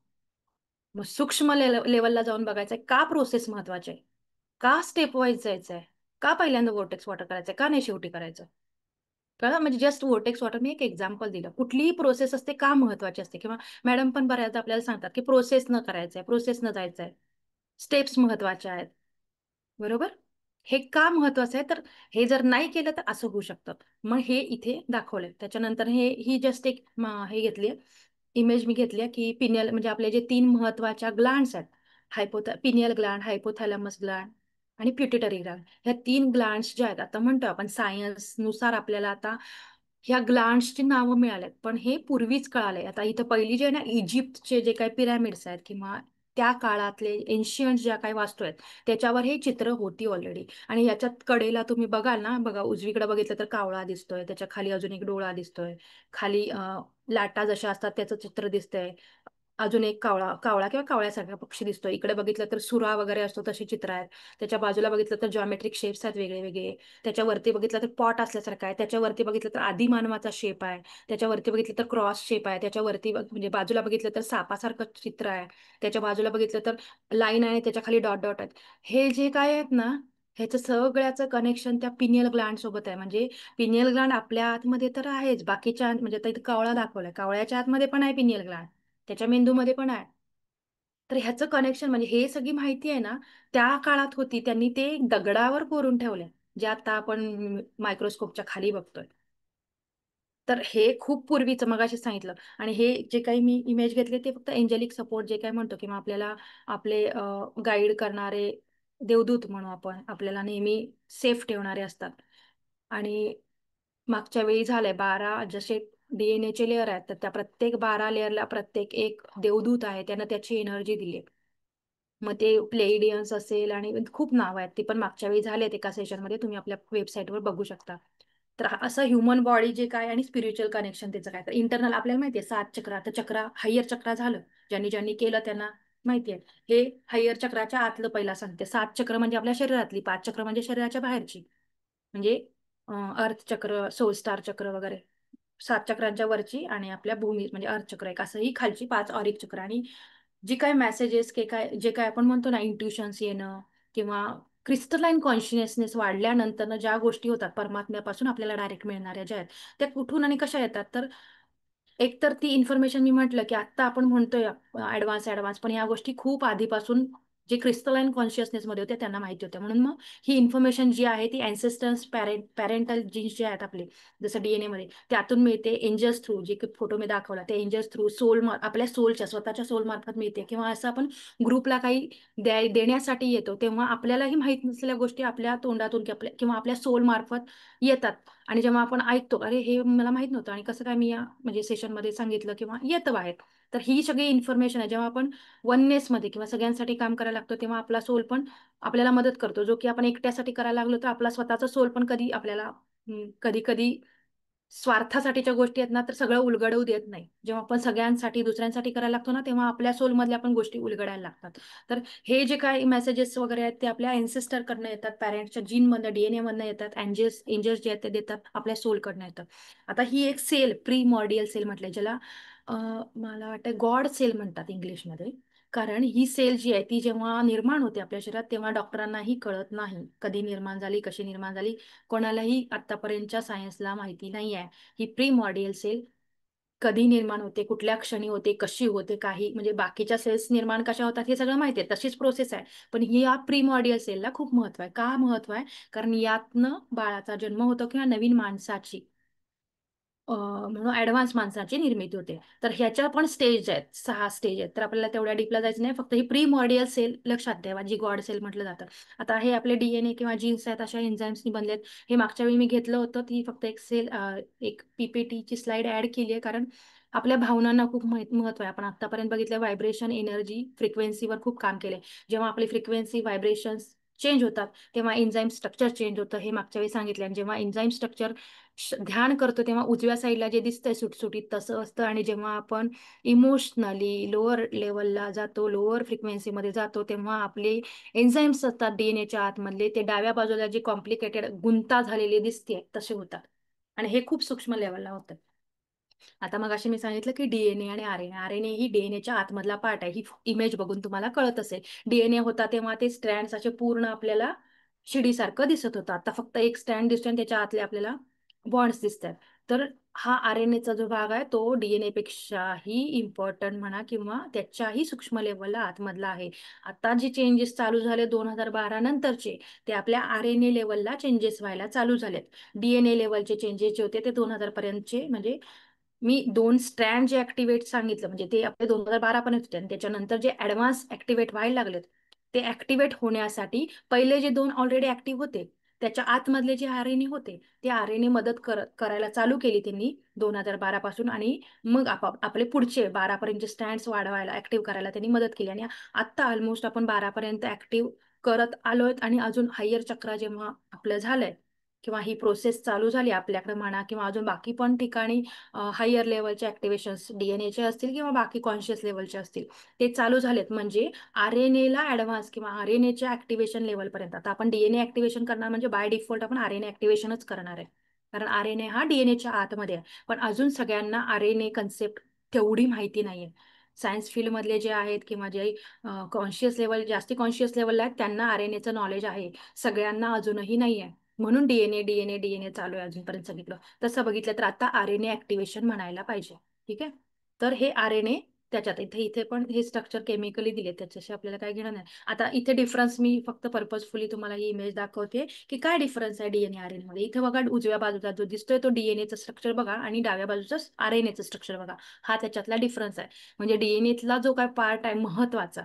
मग सूक्ष्म लेवलला जाऊन बघायचंय का प्रोसेस महत्वाची आहे, का स्टेप वाईज जायचंय, का पहिल्यांदा वोर्टेक्स वॉटर करायचंय, का नाही शेवटी करायचं. कळलं? म्हणजे जस्ट वोर्टेक्स वॉटर मी एक एक्झाम्पल दिलं. कुठलीही प्रोसेस असते का महत्वाची असते, किंवा मॅडम पण बऱ्याचदा आपल्याला सांगतात की प्रोसेस न करायचंय, प्रोसेस न जायचंय, स्टेप्स महत्वाच्या आहेत, बरोबर? हे का महत्वाचं आहे, तर हे जर नाही केलं तर असं होऊ शकतं. मग हे इथे दाखवलंय. त्याच्यानंतर ही जस्ट एक हे घेतली इमेज मी घेतली की पिनियल म्हणजे आपले जे 3 महत्वाच्या ग्लँड्स आहेत, पिनियल ग्लँड, हायपोथॅलॅमस ग्लँड आणि पिट्युटरी ग्लँड. ह्या 3 ग्लँड्स ज्या आहेत, आता म्हणतो आपण सायन्स नुसार आपल्याला आता ह्या ग्लँड्सची नावं मिळाल्यात, पण हे पूर्वीच कळालंय. आता इथं पहिली जे आहे ना, इजिप्तचे जे काही पिरॅमिड्स आहेत किंवा त्या काळातले एन्शियंट ज्या काही वास्तू आहेत, त्याच्यावर हे चित्र होती ऑलरेडी. आणि याच्यात कडेला तुम्ही बघाल ना, बघा उजवीकडे बघितलं तर कावळा दिसतोय, त्याच्या खाली अजून एक डोळा दिसतोय, खाली लाटा जशा असतात त्याचं चित्र दिसतंय, अजून एक कावळा कावळा किंवा कावळ्यासारखा पक्षी दिसतोय. इकडे बघितलं तर सुरा वगैरे असतो तशी चित्र आहेत. त्याच्या बाजूला बघितलं तर जॉमेट्रिक शेप्स आहेत वेगळे वेगळे. त्याच्यावरती बघितलं तर पॉट असल्यासारखं आहे. त्याच्यावरती बघितलं तर आदिमानवाचा शेप आहे. त्याच्यावरती बघितलं तर क्रॉस शेप आहे. त्याच्यावरती म्हणजे बाजूला बघितलं तर सापासारखं चित्र आहे. त्याच्या बाजूला बघितलं तर लाईन आहे, त्याच्या खाली डॉट डॉट आहेत. हे जे काय आहेत ना, ह्याचं सगळ्याचं कनेक्शन त्या पिनियल ग्लँड सोबत आहे. म्हणजे पिनियल ग्लँड आपल्या आतमध्ये तर आहेच, बाकीच्या म्हणजे आता इथं कावळा दाखवलाय, कावळ्याच्या आतमध्ये पण आहे पिनियल ग्लँड, त्याच्या मेंदूमध्ये पण आहे. तर ह्याचं कनेक्शन म्हणजे हे सगळी माहिती आहे ना, त्या काळात होती. त्यांनी ते दगडावर कोरून ठेवले, जे आता आपण मायक्रोस्कोपच्या खाली बघतोय. तर हे खूप पूर्वीचं मगाशी सांगितलं. आणि हे जे काही मी इमेज घेतले ते फक्त एंजेलिक सपोर्ट जे काही म्हणतो, किंवा आपल्याला आपले गाईड करणारे देवदूत म्हणू आपण, आपल्याला नेहमी सेफ ठेवणारे असतात. आणि मागच्या वेळी झालंय 12 जसे डीएनएचे लेअर आहेत, तर त्या प्रत्येक 12 लेअरला प्रत्येक एक देवदूत आहे, त्यानं त्याची एनर्जी दिली. मग ते प्लेइडियन्स असेल आणि खूप नाव आहेत, ते पण मागच्या वेळी झालेत एका सेशनमध्ये, तुम्ही आपल्या वेबसाईटवर बघू शकता. तर असं ह्युमन बॉडी जे काय आणि स्पिरिच्युअल कनेक्शन त्याचं काय, तर इंटरनल आपल्याला माहितीये 7 चक्र. तर चक्र हायर चक्र झालं, ज्यांनी ज्यांनी केलं त्यांना माहितीये. हे हायर चक्राच्या आतलं पहिला सांगते. 7 चक्र म्हणजे आपल्या शरीरातली, 5 चक्र म्हणजे शरीराच्या बाहेरची, म्हणजे अर्थ चक्र, सोल स्टार चक्र वगैरे. 7 चक्रांच्या वरची आणि आपल्या भूमी म्हणजे अर्थ चक्र एक, असंही खालची 5 ऑरिक चक्र. आणि जी काय मेसेजेस जे काय आपण म्हणतो ना, इंट्युशन्स येणं किंवा क्रिस्टलाइन कॉन्शियसनेस वाढल्यानंतर ज्या गोष्टी होतात परमात्म्यापासून आपल्याला डायरेक्ट मिळणाऱ्या ज्या आहेत, त्या कुठून आणि कशा येतात, तर एक तर ती इन्फॉर्मेशन मी म्हटलं की आता आपण म्हणतोय ऍडव्हान्स ऍडव्हान्स, पण या गोष्टी खूप आधीपासून जे क्रिस्टलाइन कॉन्शियसनेस मध्ये होते त्यांना माहिती होत्या. म्हणून मग ही इन्फॉर्मेशन जी आहे ती अँसेस्टर्स पॅरेंटल जीन्स जे आहेत आपले, जसं डीएनए मध्ये, त्यातून मिळते. एंजल्स थ्रू, जे फोटो मी दाखवला त्या एंजल्स थ्रू, आपल्या सोलच्या स्वतःच्या सोल मार्फत मिळते. किंवा असं आपण ग्रुपला काही देण्यासाठी येतो, तेव्हा आपल्यालाही माहित नसलेल्या गोष्टी आपल्या तोंडातून किंवा आपल्या सोल मार्फत येतात. आणि जेव्हा आपण ऐकतो, अरे हे मला माहित नव्हतं आणि कसं काय मी या म्हणजे सेशनमध्ये सांगितलं, किंवा येतं बाहेर. तर ही सगळी इन्फॉर्मेशन आहे. जेव्हा आपण वननेसमध्ये किंवा सगळ्यांसाठी काम करायला लागतो, तेव्हा आपला सोल पण आपल्याला मदत करतो. जो की आपण एकट्यासाठी करायला लागलो तर आपला स्वतःचा सोल पण कधी आपल्याला कधी कधी स्वार्थासाठीच्या गोष्टी आहेत ना, तर सगळं उलगडवू देत नाही. जेव्हा आपण सगळ्यांसाठी दुसऱ्यांसाठी करायला लागतो ना, तेव्हा आपल्या सोलमधल्या पण गोष्टी उलगडायला लागतात. तर हे जे काही मेसेजेस वगैरे आहेत ते आपल्या अँसेस्टर कडनं येतात, पॅरेंट्सच्या जीनमधनं, डीएनए मधनं येतात. एंजल्स जे आहेत ते देतात, आपल्या सोलकडनं येतात. आता ही एक सेल, प्री मॉर्डियल सेल म्हटलंय, ज्याला मला वाटतं गॉड सेल म्हणतात इंग्लिशमध्ये. कारण ही सेल जी आहे ती जेव्हा निर्माण होते आपल्या शरीरात, तेव्हा डॉक्टरांनाही कळत नाही कधी निर्माण झाली, कशी निर्माण झाली, कोणालाही आतापर्यंतच्या सायन्सला माहिती नाही आहे. ही प्रीमॉर्डियल सेल कधी निर्माण होते, कुठल्या क्षणी होते, कशी होते, काही म्हणजे बाकीच्या सेल्स निर्माण कशा होतात हे सगळं माहिती आहे, तशीच प्रोसेस आहे. पण ही या प्रीमॉर्डियल सेलला खूप महत्व आहे. का महत्व आहे? कारण यातनं बाळाचा जन्म होतो किंवा नवीन माणसाची म्हणून ऍडव्हान्स माणसाची निर्मिती होते. तर ह्याच्या पण स्टेज आहेत, 6 स्टेज आहेत. तर आपल्याला तेवढ्या डीपला जायचं नाही, फक्त ही प्रीमॉर्डियल सेल लक्षात ठेवा, जी गॉड सेल म्हटलं जातं. आता हे आपले डीएनए किंवा जीन्स आहेत, अशा एन्झाईम्सनी बनलेत. हे मागच्या वेळी मी घेतलं होतं, ती फक्त एक सेल एक पीपीटीची स्लाइड ऍड केली आहे, कारण आपल्या भावनांना खूप महत्व आहे. आपण आतापर्यंत बघितलं व्हायब्रेशन, एनर्जी, फ्रिक्वेन्सीवर खूप काम केले. जेव्हा आपली फ्रिक्वेन्सी, व्हायब्रेशन्स चेंज होतात तेव्हा एन्झाईम स्ट्रक्चर चेंज होतं, हे मागच्या वेळी सांगितलं. आणि जेव्हा एन्झाईम स्ट्रक्चर ध्यान करतो तेव्हा उजव्या साईडला जे दिसतंय सुटसुटीत तसं असतं. आणि जेव्हा आपण इमोशनली लोअर लेवलला जातो, लोअर फ्रिक्वेन्सीमध्ये जातो, तेव्हा आपले एन्झाईम्स असतात डीएनएच्या आतमधले, ते डाव्या बाजूला जे कॉम्प्लिकेटेड गुंता झालेले दिसते तसे होतात. आणि हे खूप सूक्ष्म लेवलला होतं. आता मग असे मी सांगितलं की डीएनए आणि आरएनए. आरएनए ही डीएनएच्या आतमधला पार्ट आहे. ही इमेज बघून तुम्हाला कळत असेल. डीएनए होता तेव्हा ते स्ट्रँड्स असे पूर्ण आपल्याला शिडीसारखं दिसत होतं. आता फक्त एक स्ट्रँड दिसतोय आणि त्याच्या आतले आपल्याला बॉन्ड्स दिसतात. तर हा आरएनएचा जो भाग आहे तो डीएनए पेक्षाही इम्पॉर्टंट म्हणा किंवा त्याच्याही सूक्ष्म लेवलला आतमधला आहे. आता जे चेंजेस चालू झाले 2012 नंतरचे, ते आपल्या आरएनए लेवलला चेंजेस व्हायला चालू झालेत. डीएनए लेवलचे चेंजेस जे होते ते 2000 पर्यंतचे, म्हणजे मी 2 स्ट्रँड जे ऍक्टिव्हेट सांगितलं म्हणजे ते आपले 2012 पर्यंत होते. आणि त्याच्यानंतर जे ऍडव्हान्स ऍक्टिव्हेट व्हायला लागलेत, ते ऍक्टिव्हेट होण्यासाठी पहिले जे 2 ऑलरेडी ऍक्टिव्ह होते त्याच्या आतमधले जे आरएनए होते ते आरएनए मदत करायला चालू केली त्यांनी 2012 पासून. आणि मग आपले पुढचे 12 पर्यंतचे स्टँड्स वाढवायला, ऍक्टिव्ह करायला त्यांनी मदत केली. आणि आता ऑलमोस्ट आपण 12 पर्यंत ऍक्टिव्ह करत आलोय. आणि अजून हायर चक्र जेव्हा आपलं झालंय किंवा ही प्रोसेस चालू झाली आपल्याकडे म्हणा, किंवा अजून बाकी पण ठिकाणी हायर लेवलचे ऍक्टिव्हेशन्स डीएनएचे असतील किंवा बाकी कॉन्शियस लेवलचे असतील ते चालू झालेत. म्हणजे आरएनएला ऍडव्हान्स किंवा आरएनएच्या ऍक्टिव्हेशन लेवलपर्यंत. आता आपण डीएनए ऍक्टिव्हेशन करणार म्हणजे बाय डिफॉल्ट आपण आरएनए ऍक्टिव्हेशनच करणार आहे, कारण आरएनए हा डीएनएच्या आतमध्ये आहे. पण अजून सगळ्यांना आरएनए कन्सेप्ट तेवढी माहिती नाहीये. सायन्स फील्डमधले जे आहेत किंवा जे कॉन्शियस लेवल, जास्ती कॉन्शियस लेवलला आहेत त्यांना आरएनएचं नॉलेज आहे, सगळ्यांना अजूनही नाही आहे. म्हणून डीएनए डीएनए डीएनए चालू आहे अजूनपर्यंत सांगितलं. तसं बघितलं तर आता आरएनए ऍक्टिव्हेशन म्हणायला पाहिजे. ठीक आहे. तर हे आरएनए त्याच्यात इथे इथे पण हे स्ट्रक्चर केमिकली दिले, त्याच्याशी आपल्याला काय घेणं नाही. आता इथे डिफरन्स मी फक्त पर्पजफुली तुम्हाला ही इमेज दाखवते की काय डिफरन्स आहे डीएनए आरएनए मध्ये. इथे बघा उजव्या बाजूचा जो दिसतोय तो डीएनएचं स्ट्रक्चर बघा आणि डाव्या बाजूचा आरएनएचं स्ट्रक्चर बघा. हा त्याच्यातला डिफरन्स आहे. म्हणजे डीएनएतला जो काय पार्ट आहे महत्वाचा,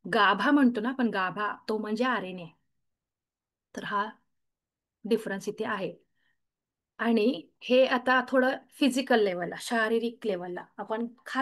गाभा म्हणतो ना पण गाभा, तो म्हणजे आरएनए. तर हा डिफरन्स इथे आहे. आणि हे आता थोडं फिजिकल लेवलला, शारीरिक लेवलला आपण